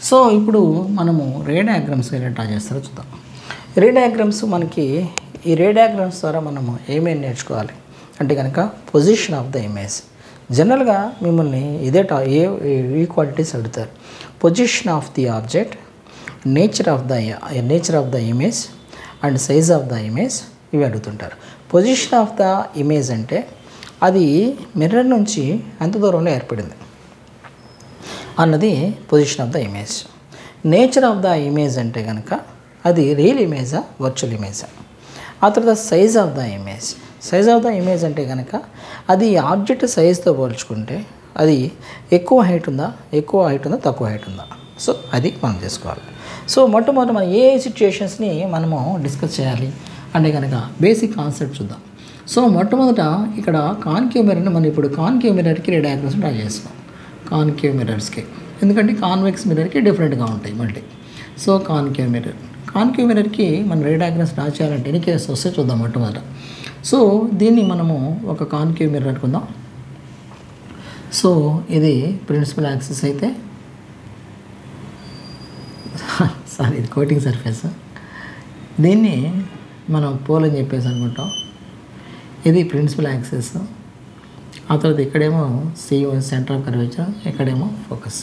సో ఇప్పుడు మనము రే డయాగ్రామ్స్ ఎలా డ్రా చేస్తారో చూద్దాం. రే డయాగ్రామ్స్ మనకి ఈ రే డయాగ్రామ్స్ ద్వారా మనము ఏమేమి నేర్చుకోవాలి అంటే కనుక పొజిషన్ ఆఫ్ ద ఇమేజ్. జనరల్గా మిమ్మల్ని ఇదే ఈ క్వాలిటీస్ అడుగుతారు. Position of the object, nature of the image and size of the image ఇవి అడుగుతుంటారు. పొజిషన్ ఆఫ్ ద ఇమేజ్ అంటే అది మిర్రర్ నుంచి ఎంత దూరంలో ఏర్పడింది అన్నది position of the image. Nature of the image అంటే కనుక అది రియల్ ఇమేజా వర్చువల్ ఇమేజా. ఆ తర్వాత సైజ్ ఆఫ్ ద ఇమేజ్ అంటే కనుక అది ఆబ్జెక్ట్ సైజ్తో పోల్చుకుంటే అది ఎక్కువ హైట్ ఉందా తక్కువ హైట్ ఉందా. సో అది మనం చేసుకోవాలి. సో మొట్టమొదటి మనం ఏ సిచ్యుయేషన్స్ని మనము డిస్కస్ చేయాలి అంటే కనుక బేసిక్ కాన్సెప్ట్ చూద్దాం. సో మొట్టమొదట ఇక్కడ కాన్కేవ్ మిర్రర్ని మనం ఇప్పుడు కాన్కేవ్ మిర్రర్కి రే డయాగ్రామ్స్ డ్రా చేస్తాం. కాన్కేవ్ మిర్రర్స్కి ఎందుకంటే కాన్వెక్స్ మిర్రర్కి డిఫరెంట్గా ఉంటాయి మళ్ళీ. సో కాన్కేవ్ మిర్రర్కి మనం రే డయాగ్రామ్స్ డ్రా చేయాలంటే ఎన్ని కేసెస్ వస్తే చూద్దాం మొట్టమొదట. సో దీన్ని మనము ఒక కాన్కేవ్ మిర్రర్ అనుకుందాం. సో ఇది ప్రిన్సిపల్ యాక్సిస్ అయితే ఇది కోటింగ్ సర్ఫేస్, దీన్ని మనం పోల్ అని చెప్పేసి అనుకుంటాం. ఇది ప్రిన్సిపల్ యాక్సిస్. ఆ తర్వాత ఇక్కడేమో సెంటర్ ఆఫ్ కర్వేచర్, ఇక్కడేమో ఫోకస్.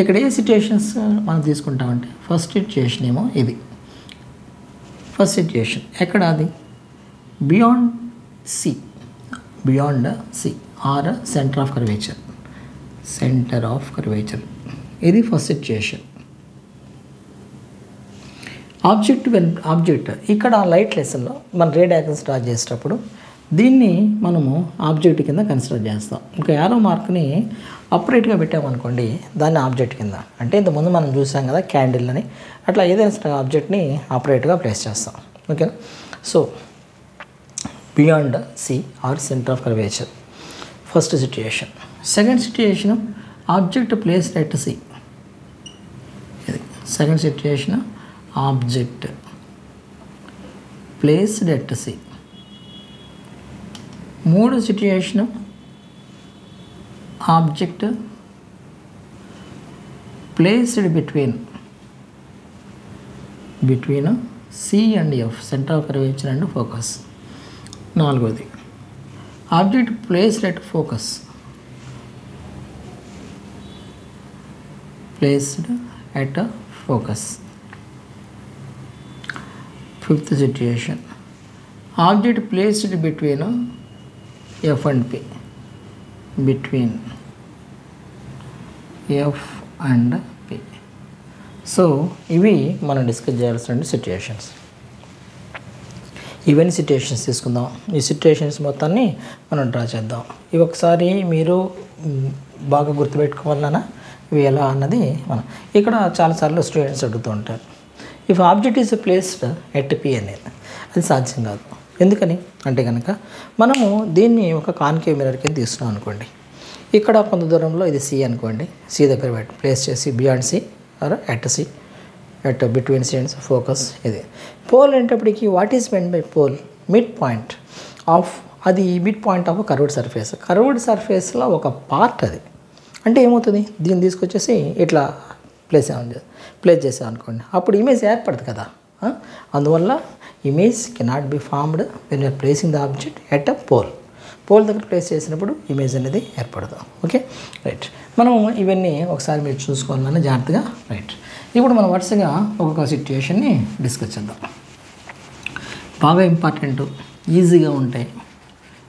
ఇక్కడ ఏ సిచ్యుయేషన్స్ మనం తీసుకుంటామంటే ఫస్ట్ సిచ్యుయేషన్ ఏమో ఇది. ఫస్ట్ సిచ్యుయేషన్ ఎక్కడ అది beyond C or centre of curvature. ఇది ఫస్ట్ సిచ్యుయేషన్. ఆబ్జెక్ట్ ఇక్కడ లైట్ లెసన్లో మన రే డయాగ్రామ్స్ డ్రా చేసేటప్పుడు దీన్ని మనము ఆబ్జెక్ట్ కింద కన్సిడర్ చేస్తాం. ఇంకా యారో మార్క్ని అప్రైట్గా పెట్టామనుకోండి దాన్ని ఆబ్జెక్ట్ కింద, అంటే ఇంతకుముందు మనం చూసాం కదా క్యాండిల్ అని, అట్లా ఏదైనా ఆబ్జెక్ట్ని అప్రైట్గా ప్లేస్ చేస్తాం. ఓకేనా? So beyond C or centre of curvature first situation. Second situation object placed at C. ఇది second situation, object placed at C. మూడో situation object placed between C and F, centre of curvature and focus. నాలుగోది object placed at focus, fifth situation object placed between F and P, so ఇవి మనం discuss చేయాల్సిన situations. ఇవన్నీ situations తీసుకుందాం. ఈ situations మొత్తాన్ని మనం డ్రా చేద్దాం. ఇవి ఒకసారి మీరు బాగా గుర్తుపెట్టుకోవాలన్నా ఇవి ఎలా అన్నది మనం ఇక్కడ చాలాసార్లు స్టూడెంట్స్ అడుగుతూ ఉంటారు. If object is placed at P అనేది అది సాధ్యం కాదు. ఎందుకని అంటే కనుక మనము దీన్ని ఒక కాన్కేవ్ మిర్రర్కి తీసుకున్నాం అనుకోండి. ఇక్కడ కొంత దూరంలో ఇది సి అనుకోండి, సి దగ్గర ప్లేస్ చేసి beyond C or at between C and focus. ఇది పోల్ అనేటప్పటికి what is meant by pole? Mid point of, అది mid point of curved surface. Curved సర్ఫేస్లో ఒక పార్ట్ అది. అంటే ఏమవుతుంది, దీన్ని తీసుకొచ్చేసి ఇట్లా ప్లేస్ చేసాం అనుకోండి, అప్పుడు ఇమేజ్ ఏర్పడుతుంది కదా. అందువల్ల image cannot be formed when you're placing the object at a pole దగ్గర ప్లేస్ చేసినప్పుడు ఇమేజ్ అనేది ఏర్పడదు. Okay, right. మనం ఇవన్నీ ఒకసారి మీరు చూసుకోవాలని జాగ్రత్తగా. రైట్, ఇప్పుడు మనం వరుసగా ఒక్కొక్క సిచ్యుయేషన్ని డిస్కస్ చేద్దాం. బాగా ఇంపార్టెంట్, ఈజీగా ఉంటాయి,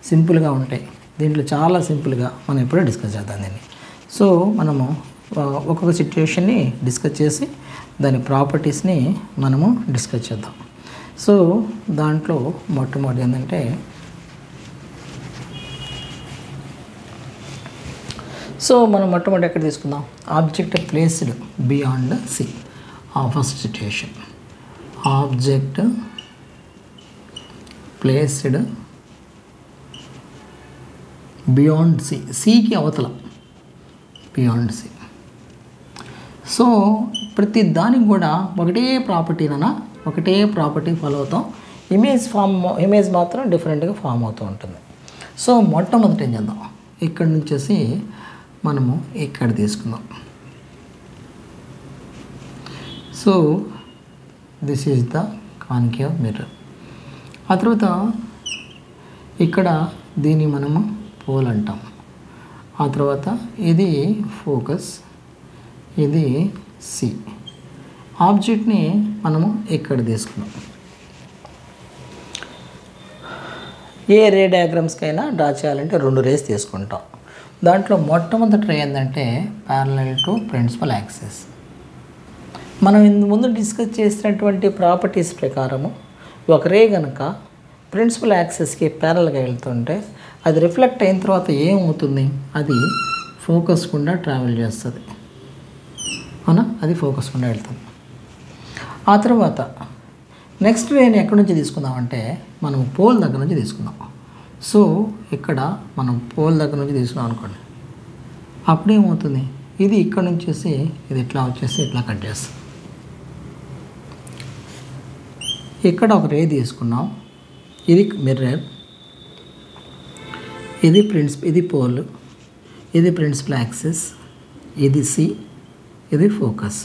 సింపుల్గా ఉంటాయి. దీంట్లో చాలా సింపుల్గా మనం ఎప్పుడూ డిస్కస్ చేద్దాం దీన్ని. సో మనము ఒక్కొక్క సిచ్యుయేషన్ని డిస్కస్ చేసి దాని ప్రాపర్టీస్ని మనము డిస్కస్ చేద్దాం. సో దాంట్లో మొట్టమొదటి ఏంటంటే సో మనం మొట్టమొదటి ఎక్కడ తీసుకుందాం, object placed beyond C. First situation, object placed beyond C, సికి అవతల బియాండ్ సి. సో ప్రతి దానికి కూడా ఒకటే ప్రాపర్టీ ఫాలో అవుతాం. ఇమేజ్ మాత్రం డిఫరెంట్గా ఫామ్ అవుతూ ఉంటుంది. సో మొట్టమొదటి ఏం చేద్దాం, ఇక్కడ నుంచేసి మనము ఇక్కడ తీసుకుందాం. So this is the concave mirror. ఆ తర్వాత ఇక్కడ దీన్ని మనము పోల్ అంటాం. ఆ తర్వాత ఇది ఫోకస్, ఇది సి. ఆబ్జెక్ట్ని మనము ఇక్కడ తీసుకున్నాం. ఏ రే డయాగ్రామ్స్కైనా డ్రా చేయాలంటే 2 రేస్ తీసుకుంటాం. దాంట్లో మొట్టమొదటి రే ఏంటంటే ప్యారలల్ టు ప్రిన్సిపల్ యాక్సిస్. మనం ముందు డిస్కస్ చేసినటువంటి ప్రాపర్టీస్ ప్రకారము ఒక రే కనుక ప్రిన్సిపల్ యాక్సిస్కి ప్యారల్గా వెళ్తుంటే అది రిఫ్లెక్ట్ అయిన తర్వాత ఏమవుతుంది, అది ఫోకస్ గుండా ట్రావెల్ చేస్తుంది. అవునా, అది ఫోకస్ గుండా వెళ్తుంది. ఆ తర్వాత నెక్స్ట్ రేని ఎక్కడి నుంచి తీసుకుందామంటే మనం పోల్ దగ్గర నుంచి తీసుకుందాం. సో ఇక్కడ మనం పోల్ దగ్గర నుంచి తీసుకున్నాం అనుకోండి, అప్పుడేమవుతుంది, ఇది ఇక్కడ నుంచి వచ్చేసి ఇది ఇట్లా వచ్చేసి ఇట్లా కట్ చేస్తాం. ఇక్కడ ఒక రే తీసుకున్నాం, ఇది మిర్రర్, ఇది పోల్, ఇది ప్రిన్సిపల్ యాక్సిస్, ఇది సి, ఇది ఫోకస్.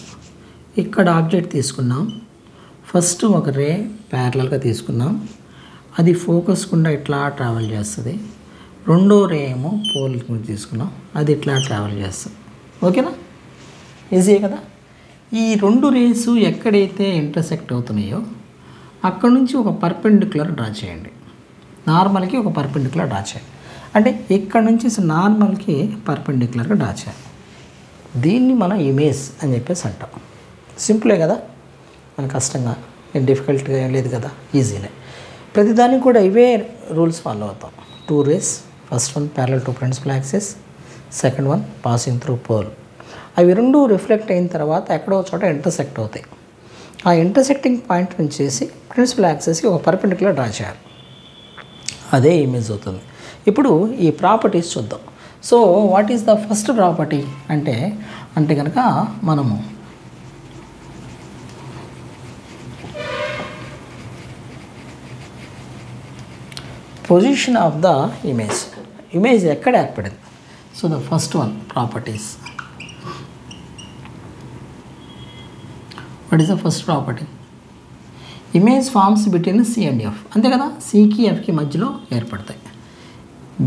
ఇక్కడ ఆబ్జెక్ట్ తీసుకున్నాం. ఫస్ట్ ఒక రే ప్యారలల్గా తీసుకున్నాం, అది ఫోకస్ గుండా ఇట్లా ట్రావెల్ చేస్తుంది. రెండో రే ఏమో పోల్ గురించి తీసుకున్నాం, అది ఇట్లా ట్రావెల్ చేస్తుంది. ఓకేనా, ఈజీ కదా. ఈ 2 రేసు ఎక్కడైతే ఇంటర్సెక్ట్ అవుతున్నాయో అక్కడ నుంచి ఒక పర్పెండిక్యులర్ డ్రా చేయండి. నార్మల్కి ఒక పర్పెండిక్యులర్ డ్రా చేయండి. అంటే ఇక్కడ నుంచి నార్మల్కి పర్పెండిక్యులర్గా డ్రా చేయాలి. దీన్ని మనం ఇమేజ్ అని చెప్పేసి అంటాం. సింపులే కదా, మన కష్టంగా ఏం డిఫికల్ట్గా ఏం లేదు కదా, ఈజీనే. ప్రతిదానికి కూడా ఇవే రూల్స్ ఫాలో అవుతాం. 2 rays, first one parallel to principal axis, second one passing through pole. అవి 2 రిఫ్లెక్ట్ అయిన తర్వాత ఎక్కడో చోట ఇంటర్సెక్ట్ అవుతాయి. ఆ ఇంటర్సెక్టింగ్ పాయింట్ నుంచి చేసి ప్రిన్సిపల్ యాక్సిస్కి ఒక పర్పెండిక్యులర్ డ్రా చేయాలి. అదే ఇమేజ్ అవుతుంది. ఇప్పుడు ఈ ప్రాపర్టీస్ చూద్దాం. So what is the first property అంటే కనుక మనము పొజిషన్ ఆఫ్ ద ఇమేజ్ ఎక్కడ ఏర్పడింది. So the first one properties. What is the first property, image forms between C and F. అంతే కదా, సికి ఎఫ్కి మధ్యలో ఏర్పడతాయి.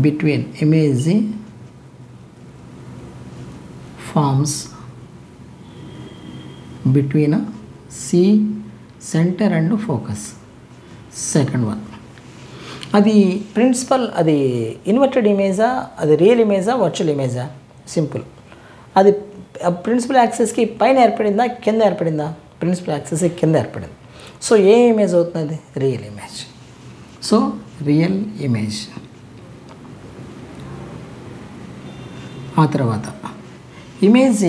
Between image forms between C centre and focus. Second one, అది ప్రిన్సిపల్, అది ఇన్వర్టెడ్ ఇమేజా, అది రియల్ ఇమేజా, వర్చువల్ ఇమేజా? సింపుల్, అది ప్రిన్సిపల్ యాక్సిస్కి పైన ఏర్పడిందా, కింద ఏర్పడిందా? ప్రిన్సిపల్ యాక్సిస్కి కింద ఏర్పడింది. సో ఏ ఇమేజ్ అవుతుంది, real image. So real image. ఆ తర్వాత ఇమేజ్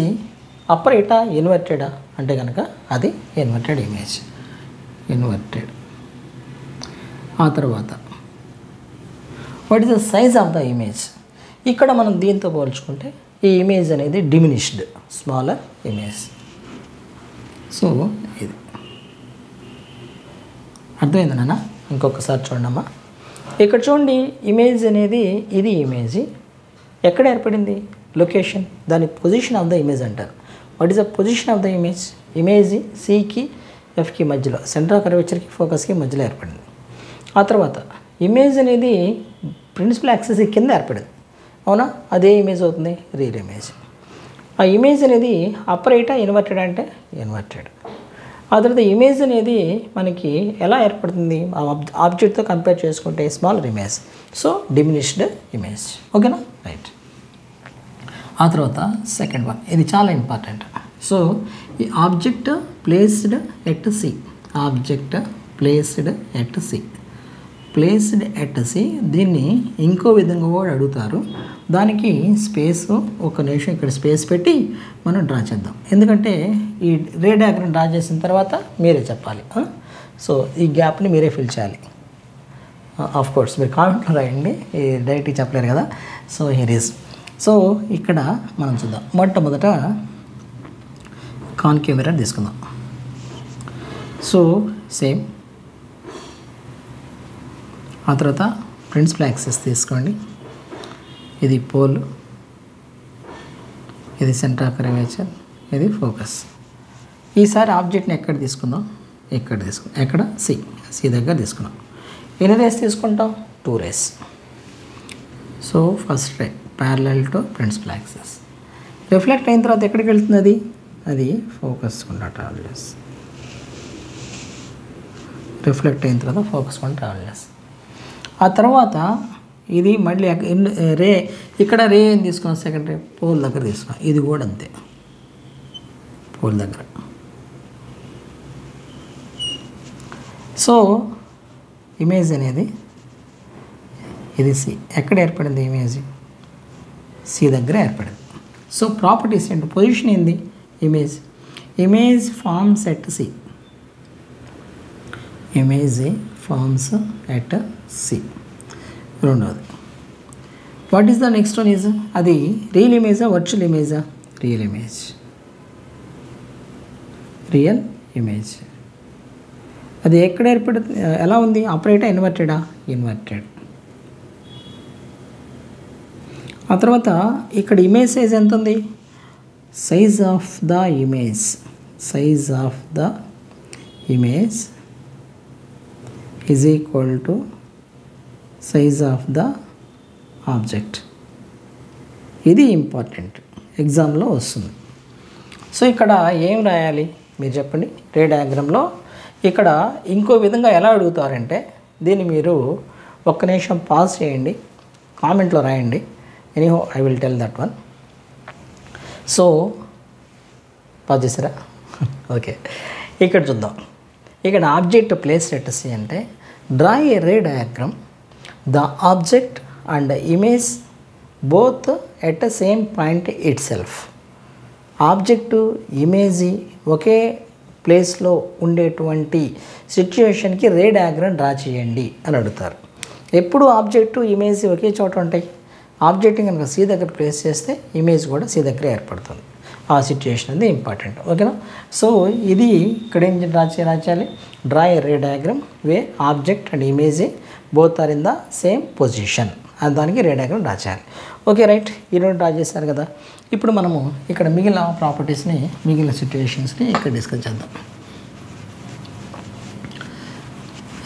అపరేటా ఇన్వర్టెడా అంటే కనుక అది ఇన్వర్టెడ్ ఇమేజ్, ఇన్వర్టెడ్. ఆ తర్వాత what is the size of the image. ఇక్కడ మనం దీంతో పోల్చుకుంటే ఈ ఇమేజ్ అనేది డిమినిష్డ్, స్మాలర్ ఇమేజ్. సో ఇది అర్థమైంది నాన్న. ఇంకొకసారి చూడండమ్మా, ఇక్కడ చూడండి, ఇమేజ్ అనేది ఇది ఇమేజ్ ఎక్కడ ఏర్పడింది, లొకేషన్, దాని పొజిషన్ ఆఫ్ ద ఇమేజ్ అంటారు. What is the position of the image, image సికి ఎఫ్కి మధ్యలో, సెంటర్ ఆఫ్ కర్వేచర్కి ఫోకస్కి మధ్యలో ఏర్పడింది. ఆ తర్వాత ఇమేజ్ అనేది ప్రిన్సిపల్ యాక్సిస్ కింద ఏర్పడింది. అవునా, అదే ఇమేజ్ అవుతుంది రియల్ ఇమేజ్. ఆ ఇమేజ్ అనేది అపరేటా ఇన్వర్టెడ్ అంటే ఇన్వర్టెడ్. ఆ తర్వాత ఇమేజ్ అనేది మనకి ఎలా ఏర్పడుతుంది, ఆబ్జెక్ట్తో కంపేర్ చేసుకుంటే smaller image. So diminished image. ఓకేనా, రైట్. ఆ తర్వాత సెకండ్ వన్, ఇది చాలా ఇంపార్టెంట్. సో ఈ object placed at C, object placed at C, placed at C, దీన్ని ఇంకో విధంగా కూడా అడుగుతారు. దానికి స్పేస్ ఒక నిమిషం ఇక్కడ స్పేస్ పెట్టి మనం డ్రా చేద్దాం. ఎందుకంటే ఈ రే డయాగ్రామ్ డ్రా చేసిన తర్వాత మీరే చెప్పాలి. సో ఈ గ్యాప్ని మీరే ఫిల్ చేయాలి. ఆఫ్ కోర్స్ మీరు కామెంట్లో రాయండి, ఈ డైరెక్ట్గా చెప్పలేరు కదా. So here is. సో ఇక్కడ మనం చూద్దాం. మొట్టమొదట కాన్కేవ్ మిర్రర్ తీసుకుందాం. So same. ఆ తర్వాత ప్రిన్సిపల్ యాక్సిస్ తీసుకోండి. ఇది పోల్, ఇది సెంటర్ ఆఫ్ కర్వేచర్, ఇది ఫోకస్. ఈసారి ఆబ్జెక్ట్ని ఎక్కడ తీసుకుందాం? ఎక్కడ తీసుకుందాం? ఎక్కడ? సి దగ్గర తీసుకున్నాం. ఎన్ని రేస్ తీసుకుంటాం? 2 rays. So first ray parallel to principal axis. Reflect అయిన తర్వాత ఎక్కడికి వెళ్తుంది? అది ఫోకస్ కూడా ట్రావెల్ చేస్తుంది. రిఫ్లెక్ట్ అయిన తర్వాత ఫోకస్ కూడా ట్రావెల్ చేస్తుంది. ఆ తర్వాత ఇది మళ్ళీ రే, ఇక్కడ రే ఏం తీసుకున్నాం? సెకండ్ రే పోల్ దగ్గర తీసుకున్నాం. ఇది కూడా అంతే, పోల్ దగ్గర. సో ఇమేజ్ అనేది ఇది సి. ఎక్కడ ఏర్పడింది ఇమేజ్? సి దగ్గర ఏర్పడింది. సో ప్రాపర్టీస్ ఏంటి? పొజిషన్ ఏంది? Image forms at C. Image forms at C. రెండవది what is the next one? Is అది రియల్ ఇమేజా వర్చువల్ ఇమేజా? Real image. రియల్ ఇమేజ్ అది ఎక్కడ ఏర్పడుతుంది? ఎలా ఉంది? ఆపరేటా ఇన్వర్టెడా? ఇన్వర్టెడ్. ఆ తర్వాత ఇక్కడ ఇమేజ్ సైజ్ ఎంత ఉంది? Size of the image. Size of the image is equal to size of the object. ఇది ఇంపార్టెంట్, ఎగ్జామ్లో వస్తుంది. సో ఇక్కడ ఏం రాయాలి మీరు చెప్పండి? రే డయాగ్రామ్లో ఇక్కడ ఇంకో విధంగా ఎలా అడుగుతారంటే, దీన్ని మీరు ఒక్క నిమిషం పాజ్ చేయండి, కామెంట్లో రాయండి. Anyhow I will tell that one. So pause చేసారా? ఓకే, ఇక్కడ చూద్దాం. ఇక్కడ ఆబ్జెక్ట్ ప్లేస్ ఎట్ సి అంటే draw a ray diagram the object and image both at the same point itself. Object image ఒకే ప్లేస్లో ఉండేటువంటి సిచ్యుయేషన్కి రే డయాగ్రామ్ డ్రా చేయండి అని అడుగుతారు. ఎప్పుడు ఆబ్జెక్టు ఇమేజ్ ఒకే చోట ఉంటాయి. ఆబ్జెక్ట్ని కనుక సి దగ్గర ప్లేస్ చేస్తే ఇమేజ్ కూడా సి దగ్గర ఏర్పడుతుంది. ఆ సిచ్యుయేషన్ అనేది ఇంపార్టెంట్. ఓకేనా? సో ఇది ఇక్కడ ఏం డ్రా చేయాలి? Draw a ray diagram way object and image both are in the same position. దానికి రే డయాగ్రామ్ డ్రా చేయాలి. ఓకే రైట్, ఈరోజు డ్రా చేశారు కదా. ఇప్పుడు మనము ఇక్కడ మిగిలిన ప్రాపర్టీస్ని, మిగిలిన సిచ్యుయేషన్స్ని ఇక్కడ డిస్కస్ చేద్దాం.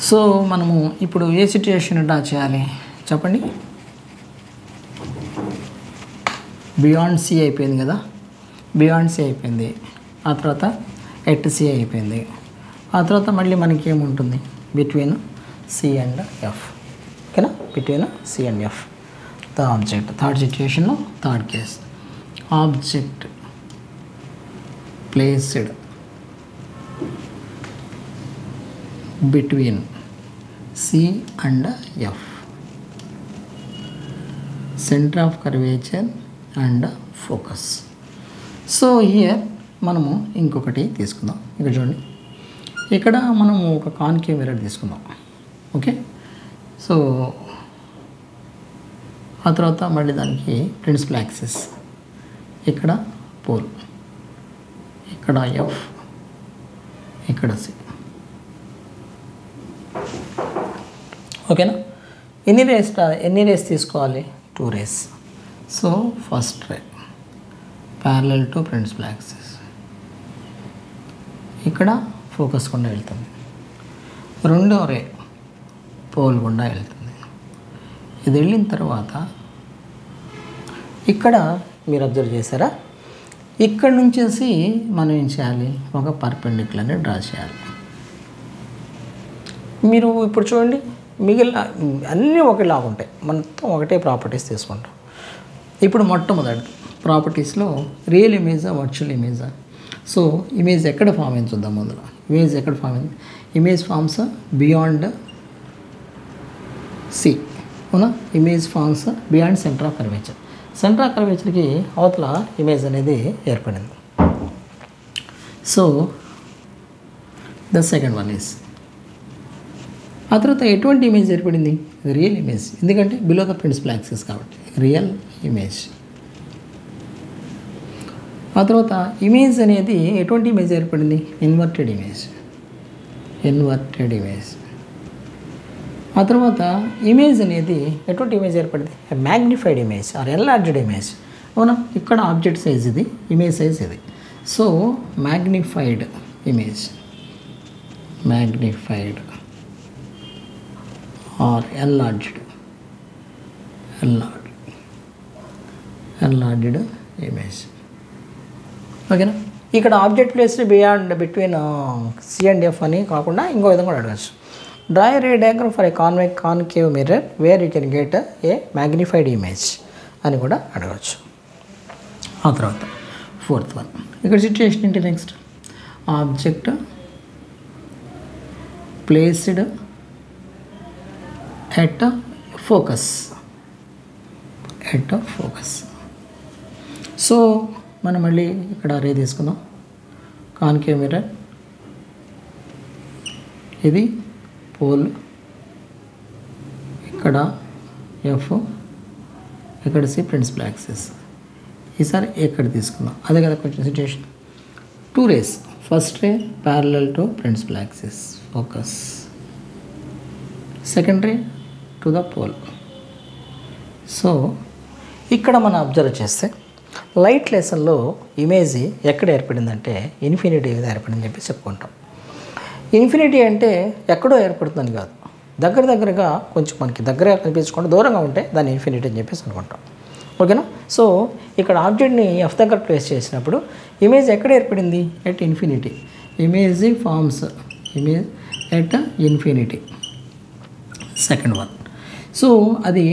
సో మనము ఇప్పుడు ఏ సిచ్యుయేషన్ డ్రా చేయాలి చెప్పండి? బియాండ్ సి అయిపోయింది కదా, బియాండ్ సి అయిపోయింది. ఆ తర్వాత ఎట్ సి అయిపోయింది. ఆ తర్వాత మళ్ళీ మనకి ఏముంటుంది? Between C and F. ఓకేనా? Between C and F the object. Third సిచ్యుయేషన్లో third case object placed between C and F, centre of curvature and focus. So here మనము ఇంకొకటి తీసుకుందాం. ఇక్కడ చూడండి, ఇక్కడ మనము ఒక కాన్కేవ్ మిర్రర్ తీసుకుందాం. ఓకే, సో ఆ తర్వాత మళ్ళీ దానికి ప్రిన్సిపల్ యాక్సిస్, ఇక్కడ పోల్, ఇక్కడ ఎఫ్, ఇక్కడ సి. ఓకేనా? ఎన్ని రేస్ తీసుకోవాలి? 2 rays. So first ray parallel to principal axis, ఇక్కడ ఫోకస్ గుండా వెళ్తుంది. రెండో రే పోల్ గుండా వెళ్తుంది. ఇది వెళ్ళిన తర్వాత ఇక్కడ మీరు అబ్జర్వ్ చేశారా, ఇక్కడ నుంచి మనం ఏం చేయాలి? ఒక పర్పెండిక్యులర్ని డ్రా చేయాలి. మీరు ఇప్పుడు చూడండి, మిగిలిన అన్నీ ఒకేలాగా ఉంటాయి, మొత్తం ఒకటే ప్రాపర్టీస్ తీసుకుంటాం. ఇప్పుడు మొట్టమొదటి ప్రాపర్టీస్లో రియల్ ఇమేజా వర్చువల్ ఇమేజా? సో ఇమేజ్ ఎక్కడ ఫామ్ అయింది చూద్దాం. ముందులో ఇమేజ్ ఎక్కడ ఫామ్ అయింది? ఇమేజ్ ఫామ్స్ బియాండ్ సి అవునా, image forms beyond centre of curvature. Centre of కర్వేచర్కి అవతల ఇమేజ్ అనేది ఏర్పడింది. So the second one is, ఆ తర్వాత ఎటువంటి ఇమేజ్ ఏర్పడింది? రియల్ ఇమేజ్, ఎందుకంటే బిలో ద ప్రిన్సిపల్ యాక్సిస్ కాబట్టి రియల్ ఇమేజ్. ఆ తర్వాత ఇమేజ్ అనేది ఎటువంటి ఇమేజ్ ఏర్పడింది? Inverted image, inverted image. ఆ తర్వాత ఇమేజ్ అనేది ఎటువంటి ఇమేజ్ ఏర్పడింది? Magnified image or enlarged image. అవునా, ఇక్కడ ఆబ్జెక్ట్ సైజ్ ఇది, ఇమేజ్ సైజ్ ఇది. So magnified image, magnified or enlarged, enlarged image. ఓకేనా, ఇక్కడ object placed beyond between C and F అని కాకుండా ఇంకో విధంగా కూడా అడగచ్చు. Draw a ray diagram for a concave mirror where you can get a magnified image అని కూడా అడగచ్చు. ఆ తర్వాత ఫోర్త్ వన్, ఇక్కడ సిచ్యుయేషన్ ఏంటి? Next object placed at focus, at focus. So మనం మళ్ళీ ఇక్కడ రే తీసుకుందాం. కాన్కేవ్ మిర్రర్, ఇది పోల్, ఇక్కడ ఎఫ్, ఇక్కడ సి ప్రిన్సిపల్ యాక్సిస్. ఈసారి ఇక్కడ తీసుకుందాం, అదే కదా కొంచెం situation. Two rays, first ray parallel to principal axis focus, second ray to the pole. So ఇక్కడ మనం అబ్జర్వ్ చేస్తే లైట్ లెసన్లో ఇమేజ్ ఎక్కడ ఏర్పడిందంటే ఇన్ఫినిటీ మీద ఏర్పడిందని చెప్పి చెప్పుకుంటాం. ఇన్ఫినిటీ అంటే ఎక్కడో ఏర్పడుతుందని కాదు, దగ్గర దగ్గరగా కొంచెం మనకి దగ్గరగా కనిపించకుండా దూరంగా ఉంటే దాన్ని ఇన్ఫినిటీ అని చెప్పేసి అనుకుంటాం. ఓకేనా, సో ఇక్కడ ఆబ్జెక్ట్ని ఎఫ్ దగ్గర ప్లేస్ చేసినప్పుడు ఇమేజ్ ఎక్కడ ఏర్పడింది? At infinity. Image forms image at infinity, second one. So అది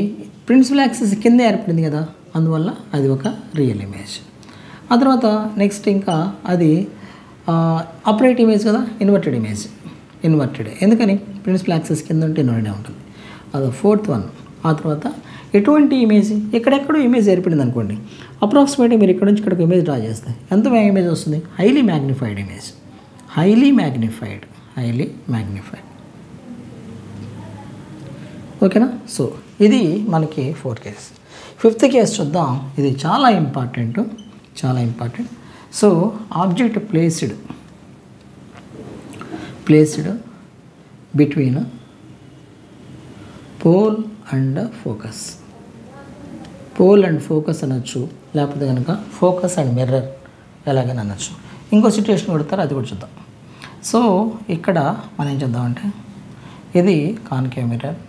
ప్రిన్సిపల్ యాక్సిస్ కింద ఏర్పడింది కదా, అందువల్ల అది ఒక రియల్ ఇమేజ్. ఆ తర్వాత నెక్స్ట్ ఇంకా అది అప్రైట్ ఇమేజ్ కదా, ఇన్వర్టెడ్ ఇమేజ్, ఇన్వర్టెడ్. ఎందుకని? ప్రిన్సిపల్ యాక్సిస్ కింద ఉంటే ఇన్వర్టెడ్ ఉంటుంది. అది ఫోర్త్ వన్. ఆ తర్వాత ఎటువంటి ఇమేజ్? ఎక్కడెక్కడో ఇమేజ్ ఏర్పడింది అనుకోండి, అప్రాక్సిమేట్గా మీరు ఇక్కడ నుంచి ఇక్కడికి ఇమేజ్ డ్రా చేస్తే ఎంత ఇమేజ్ వస్తుంది? Highly magnified image, highly magnified, highly magnified. ఓకేనా, సో ఇది మనకి 4 కేస్. 5th కేస్ చూద్దాం, ఇది చాలా ఇంపార్టెంట్, చాలా important. So object placed between pole and focus. Pole and focus అనొచ్చు, లేకపోతే కనుక ఫోకస్ అండ్ మిర్రర్ ఎలాగైనా అనొచ్చు. ఇంకో సిచ్యువేషన్ కొడతారు, అది కూడా చూద్దాం. సో ఇక్కడ మనం ఏం చేద్దామంటే, ఇది కాన్కేవ్ మిర్రర్,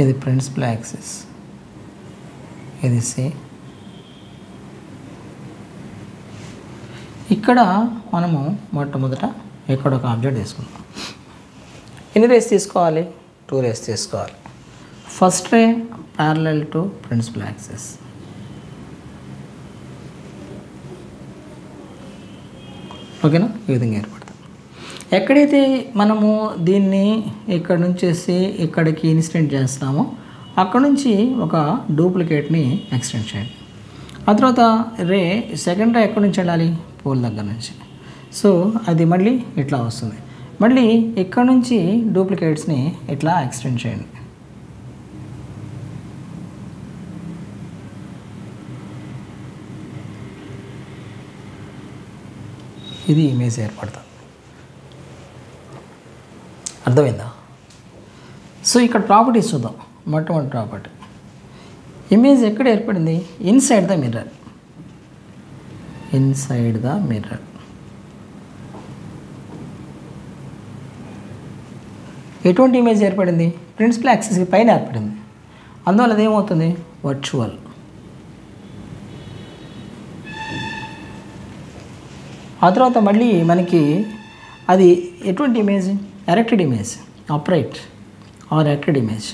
ఇది ప్రిన్సిపల్ యాక్సిస్, ఇది సి. ఇక్కడ మనము మొట్టమొదట ఇక్కడ ఒక ఆబ్జెక్ట్ తీసుకుందాం. ఎన్ని రేస్ తీసుకోవాలి? 2 రేస్ తీసుకోవాలి. First ray parallel to principal axis, ఓకేనా, ఈ విధంగా ఏర్పడుతుంది. ఎక్కడైతే మనము దీన్ని ఇక్కడ నుంచేసి ఇక్కడికి ఇన్స్టెంట్ చేస్తామో అక్కడ నుంచి ఒక డూప్లికేట్ని ఎక్స్టెండ్ చేయండి. ఆ తర్వాత రే సెకండ్ రే ఎక్కడి నుంచి వెళ్ళాలి? పోల్ దగ్గర నుంచి. సో అది మళ్ళీ ఇట్లా వస్తుంది. మళ్ళీ ఇక్కడ నుంచి డూప్లికేట్స్ని ఇట్లా ఎక్స్టెండ్ చేయండి. ఇది ఇమేజ్ ఏర్పడుతుంది. అర్థమైందా? సో ఇక్కడ ప్రాపర్టీస్ చూద్దాం. మొట్టమొదటి ప్రాపర్టీ, ఇమేజ్ ఎక్కడ ఏర్పడింది? Inside the mirror, inside the mirror. ఎటువంటి ఇమేజ్ ఏర్పడింది? ప్రిన్సిపల్ యాక్సిస్కి పైన ఏర్పడింది, అందువల్ల అదేమవుతుంది? వర్చువల్. ఆ తర్వాత మళ్ళీ మనకి అది ఎటువంటి image? Erected image, upright or erected image.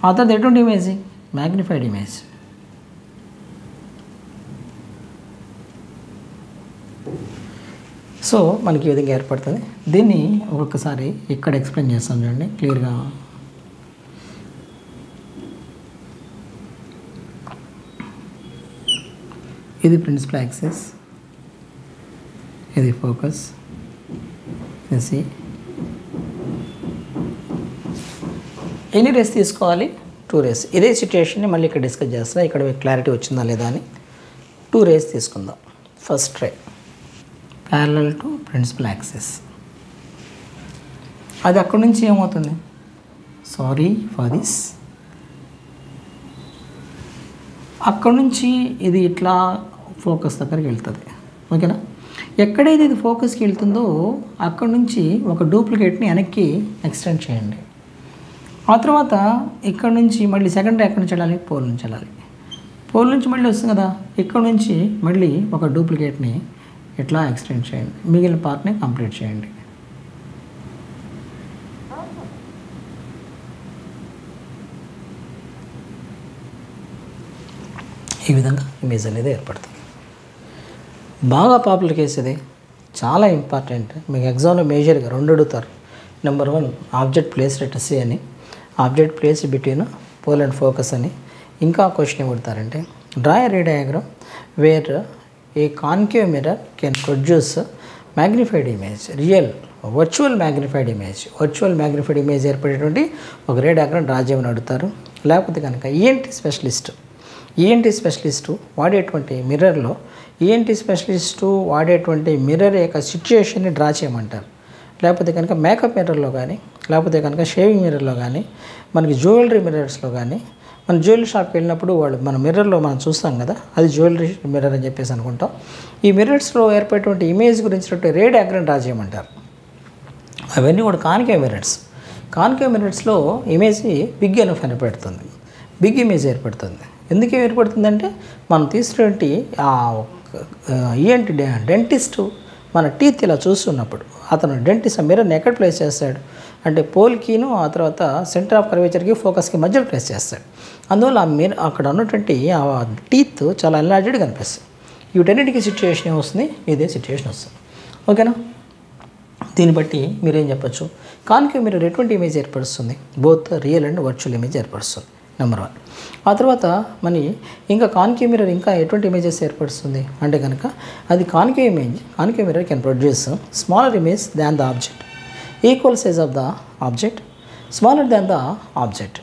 ఆ తర్వాత ఎటువంటి ఇమేజ్? Magnified image. సో మనకి ఈ విధంగా ఏర్పడుతుంది. దీన్ని ఒక్కొక్కసారి ఇక్కడ ఎక్స్ప్లెయిన్ చేస్తాను చూడండి క్లియర్గా. ఇది ప్రిన్సిపల్ యాక్సిస్, ఇది ఫోకస్, ఇది ఎన్ని రేస్ తీసుకోవాలి? 2 రేస్. ఇదే సిచ్యుయేషన్ని మళ్ళీ ఇక్కడ డిస్కస్ చేస్తా, ఇక్కడ క్లారిటీ వచ్చిందా లేదా అని. 2 రేస్ తీసుకుందాం. First ray parallel to principal axis, అది అక్కడి నుంచి ఏమవుతుంది, సారీ ఫర్ దిస్, అక్కడ నుంచి ఇది ఇట్లా ఫోకస్ దగ్గరికి వెళ్తుంది. ఓకేనా? ఎక్కడైతే ఇది ఫోకస్కి వెళ్తుందో అక్కడ నుంచి ఒక డూప్లికేట్ని వెనక్కి ఎక్స్టెండ్ చేయండి. ఆ తర్వాత ఇక్కడ నుంచి మళ్ళీ సెకండ్ రే ఎక్కడి నుంచి వెళ్ళాలి? పోల్ నుంచి వెళ్ళాలి. పోల్ నుంచి మళ్ళీ వస్తుంది కదా, ఇక్కడ నుంచి మళ్ళీ ఒక డూప్లికేట్ని ఇట్లా ఎక్స్టెండ్ చేయండి, మిగిలిన పార్ట్ని కంప్లీట్ చేయండి. ఈ విధంగా ఇమేజ్ అనేది ఏర్పడుతుంది. బాగా పాపులర్ కేసు ఇది, చాలా ఇంపార్టెంట్. మీకు ఎగ్జామ్లో మేజర్గా 2 అడుగుతారు. Number 1 object placed at C అని, object placed between pole and focus అని. ఇంకా క్వశ్చన్ ఏమడతారంటే draw a ray diagram where a concave mirror can produce magnified image, real virtual magnified image. Virtual magnified image ఏర్పడేటువంటి ఒక రే diagram draw చేయమని అడుగుతారు. లేకపోతే కనుక ఈఎన్టీ స్పెషలిస్టు వాడేటువంటి మిర్రర్లో ఈఎన్టీ స్పెషలిస్టు వాడేటువంటి మిర్రర్ యొక్క సిచ్యుయేషన్ని డ్రా చేయమంటారు. లేకపోతే కనుక మేకప్ మిర్రర్లో కానీ, లేకపోతే కనుక షేవింగ్ మిర్రర్లో కానీ, మనకి జ్యువెలరీ మిర్రర్స్లో కానీ, మన జ్యువెలరీ షాప్కి వెళ్ళినప్పుడు వాళ్ళు మన మిర్రర్లో మనం చూస్తాం కదా, అది జ్యువెలరీ మిర్రర్ అని చెప్పేసి అనుకుంటాం. ఈ మిర్రర్స్లో ఏర్పడేటువంటి ఇమేజ్ గురించినటువంటి రే డయాగ్రామ్ డ్రా చేయమంటారు. అవన్నీ కూడా కాన్కేవ్ మిర్రర్స్. కాన్కేవ్ మిర్రర్స్లో ఇమేజ్ బిగ్ ఎనఫ్ ఏర్పడుతుంది, బిగ్ ఇమేజ్ ఏర్పడుతుంది. ఎందుకు ఏర్పడుతుందంటే మనం తీసుకున్నటువంటి ఈఎన్టీ డెంటిస్టు మన టీత్ ఇలా చూస్తున్నప్పుడు అతను డెంటిస్ట్ మిర్రర్ని ఎక్కడ ప్లేస్ చేస్తాడు అంటే పోల్కిను ఆ తర్వాత సెంటర్ ఆఫ్ కర్వేచర్కి ఫోకస్కి మధ్యలో ప్లేస్ చేస్తాడు. అందువల్ల అక్కడ ఉన్నటువంటి ఆ టీత్ చాలా ఎన్లార్జ్డ్ కనిపిస్తుంది. వీటన్నిటికీ సిచ్యుయేషన్ ఏమొస్తుంది, ఇదే సిచ్యుయేషన్ వస్తుంది. ఓకేనా? దీన్ని బట్టి మీరేం చెప్పచ్చు, కాన్కేవ్ మిర్రర్ ఎటువంటి ఇమేజ్ ఏర్పరుస్తుంది, both real and virtual image ఏర్పరుస్తుంది. నెంబర్ 1. ఆ తర్వాత మరి ఇంకా కాన్కేవ్ మిర్రర్ ఇంకా ఎటువంటి ఇమేజెస్ ఏర్పరుస్తుంది అంటే కనుక అది concave mirror can produce smaller image than the object, equal size of the object, smaller than the object,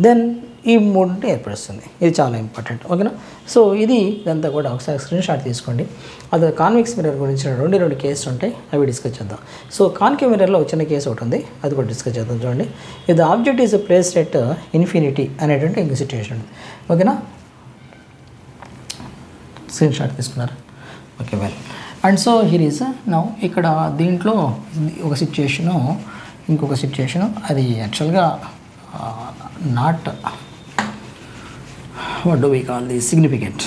then ఈ 3 ఏర్పరుస్తుంది. ఇది చాలా ఇంపార్టెంట్. ఓకేనా? సో ఇది ఇదంతా కూడా ఒకసారి స్క్రీన్ షాట్ తీసుకోండి. అది కాన్వెక్స్ మిర్రర్ గురించి 2 కేసులు ఉంటాయి, అవి డిస్కస్ చేద్దాం. సో కాన్కేవ్ మిర్రర్లో చిన్న కేసు ఒకటి ఉంది, అది కూడా డిస్కస్ చేద్దాం. చూడండి, ఇది object is placed at infinity అనేటువంటి ఇంక సిచ్యుయేషన్ ఉంది. ఓకేనా? స్క్రీన్ షాట్ తీసుకున్నారు. Okay, well. And so here is now ఇక్కడ దీంట్లో ఒక సిచ్యుయేషను, ఇంకొక సిచ్యుయేషను, అది యాక్చువల్గా not what do we call the significant,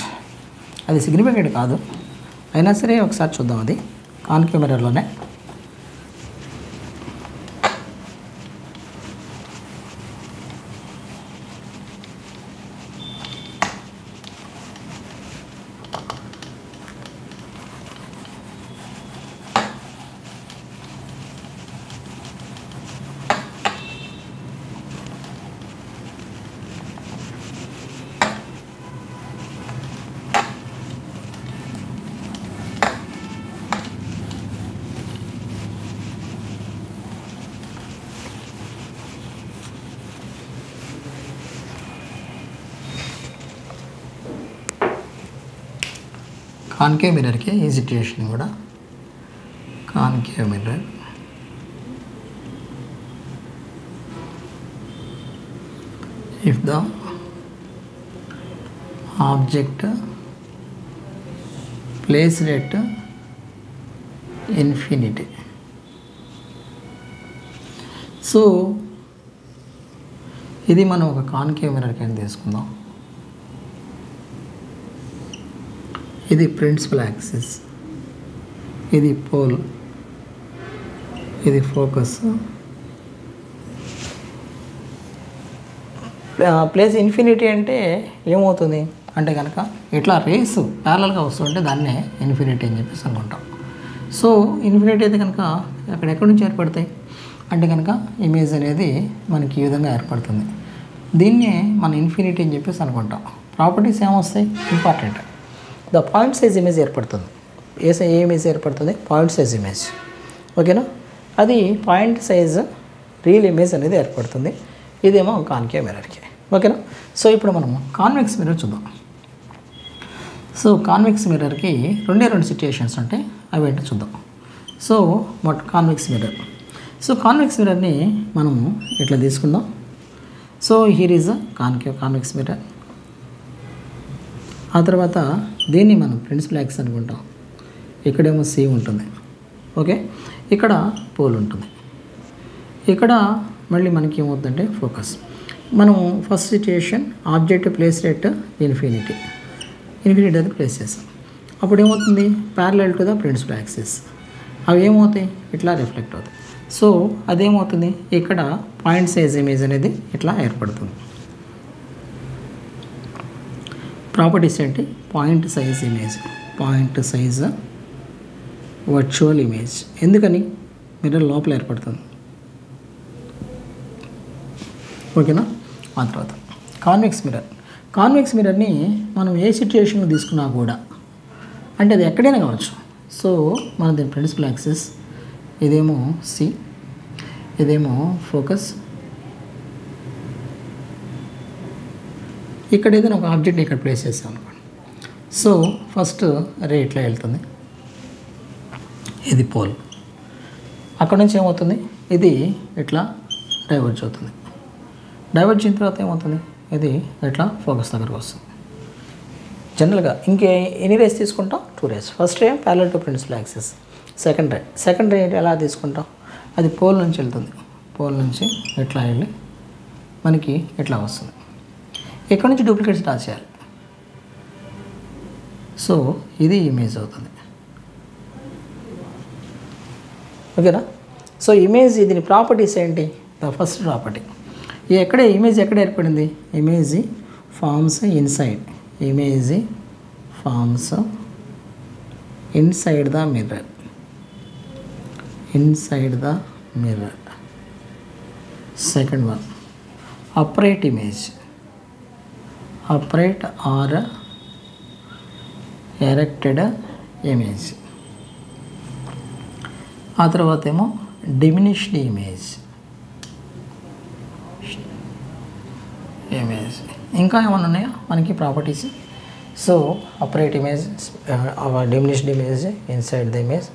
అది సిగ్నిఫికెంట్ కాదు, అయినా సరే ఒకసారి చూద్దాం. అది కాన్కేవ్ మిర్రర్లోనే కాన్కేవ్ మిర్రర్కి ఈ సిచ్యుయేషన్ కూడా concave mirror if the object placed at infinity. So ఇది మనం ఒక కాన్కేవ్ మిర్రర్ కింద తీసుకుందాం. ఇది ప్రిన్సిపల్ యాక్సిస్, ఇది పోల్, ఇది ఫోకస్. ప్లేస్ ఇన్ఫినిటీ అంటే ఏమవుతుంది అంటే కనుక ఇట్లా రేసు ప్యారలల్గా వస్తుంటే దాన్నే ఇన్ఫినిటీ అని చెప్పేసి అనుకుంటాం. సో ఇన్ఫినిటీ అయితే కనుక అక్కడ ఎక్కడి నుంచి ఏర్పడతాయి అంటే కనుక ఇమేజ్ అనేది మనకి ఈ విధంగా ఏర్పడుతుంది. దీన్నే మనం ఇన్ఫినిటీ అని చెప్పేసి అనుకుంటాం. ప్రాపర్టీస్ ఏమొస్తాయి? Important. The point size image ఏర్పడుతుంది. ఏ ఇమేజ్ ఏర్పడుతుంది? Point size image. ఓకేనా? అది పాయింట్ సైజ్ రియల్ ఇమేజ్ అనేది ఏర్పడుతుంది. ఇదేమో కాన్కేవ్ మిర్రర్కి. ఓకేనా? సో ఇప్పుడు మనము కాన్వెక్స్ మిర్రర్ చూద్దాం. సో కాన్వెక్స్ మిర్రర్కి రెండు సిట్యుయేషన్స్ ఉంటాయి. అవి ఏంటో చూద్దాం. So convex mirror. So convex మిర్రర్ని మనము ఇట్లా తీసుకుందాం. So here is convex mirror. ఆ తర్వాత దీన్ని మనం ప్రిన్సిపల్ యాక్సిస్ అనుకుంటాం. ఇక్కడేమో సి ఉంటుంది. ఓకే, ఇక్కడ పోల్ ఉంటుంది. ఇక్కడ మళ్ళీ మనకి ఏమవుతుందంటే ఫోకస్. మనం first situation object place at infinity అది ప్లేస్ చేస్తాం. అప్పుడు ఏమవుతుంది? Parallel to the principal axis. అవి ఏమవుతాయి? ఇట్లా రిఫ్లెక్ట్ అవుతాయి. సో అదేమవుతుంది? ఇక్కడ పాయింట్ సైజ్ ఇమేజ్ అనేది ఇట్లా ఏర్పడుతుంది. ప్రాపర్టీస్ ఏంటి? Point size image, point size virtual image. ఎందుకని? మిర్రర్ లోపల ఏర్పడుతుంది. ఓకేనా? ఆ తర్వాత కాన్వెక్స్ మిర్రర్. కాన్వెక్స్ మిర్రర్ని మనం ఏ సిచ్యుయేషన్లో తీసుకున్నా కూడా, అంటే అది ఎక్కడైనా కావచ్చు. సో మన దీని ప్రిన్సిపల్ యాక్సిస్, ఇదేమో సి, ఇదేమో ఫోకస్. ఇక్కడ ఏదైనా ఒక ఆబ్జెక్ట్ని ఇక్కడ ప్లేస్ చేస్తాం అనుకోండి. సో ఫస్ట్ రే ఇట్లా వెళ్తుంది, ఇది పోల్. అక్కడ నుంచి ఏమవుతుంది? ఇది ఇట్లా డైవర్జ్ అవుతుంది. డైవర్జ్ అయిన తర్వాత ఏమవుతుంది? ఇది ఇట్లా ఫోకస్ దగ్గరకు వస్తుంది. జనరల్గా ఎన్ని రేస్ తీసుకుంటాం? 2 rays. First ray parallel to principal axis. Second ray ఎలా తీసుకుంటాం? అది పోల్ నుంచి వెళ్తుంది. పోల్ నుంచి ఇట్లా వెళ్ళి మనకి ఇట్లా వస్తుంది. ఇక్కడ నుంచి డూప్లికేట్స్ డ్రా చేయాలి. సో ఇది ఇమేజ్ అవుతుంది. ఓకేనా? సో ఇమేజ్, దీని ప్రాపర్టీస్ ఏంటి? ద ఫస్ట్ ప్రాపర్టీ, ఇమేజ్ ఎక్కడ ఏర్పడింది? Image forms inside. Image forms inside the mirror. Inside the mirror. Second one, upright image. Upright or erected image. ఆ తర్వాత ఏమో డిమినిష్డ్ ఇమేజ్. ఇంకా ఏమైనా ఉన్నాయా మనకి properties? So upright image, diminished image, inside the image,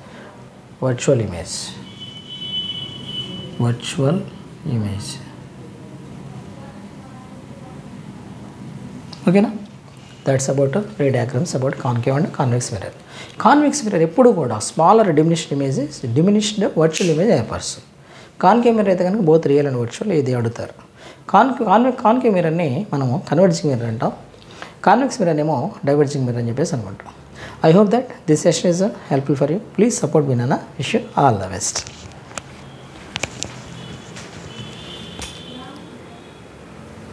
virtual image. ఓకేనా? That's about ray diagrams about concave and convex mirror. Convex mirror ఎప్పుడు కూడా smaller diminished images, diminished virtual image ఏర్పరుస్తుంది. కాన్కేవ్ మిర్రర్ అయితే కనుక బోత్ రియల్ అండ్ వర్చువల్ ఇది అడుగుతారు. Concave మిర్రర్ని మనము కన్వర్జింగ్ మిర్రర్ అంటాం. కాన్వెక్స్ మిర్రర్ ఏమో డైవర్జింగ్ మిర్రర్ అని చెప్పేసి అనుకుంటాం. I hope that this session is helpful for you. Please support me నాన్న. Wish you all the best.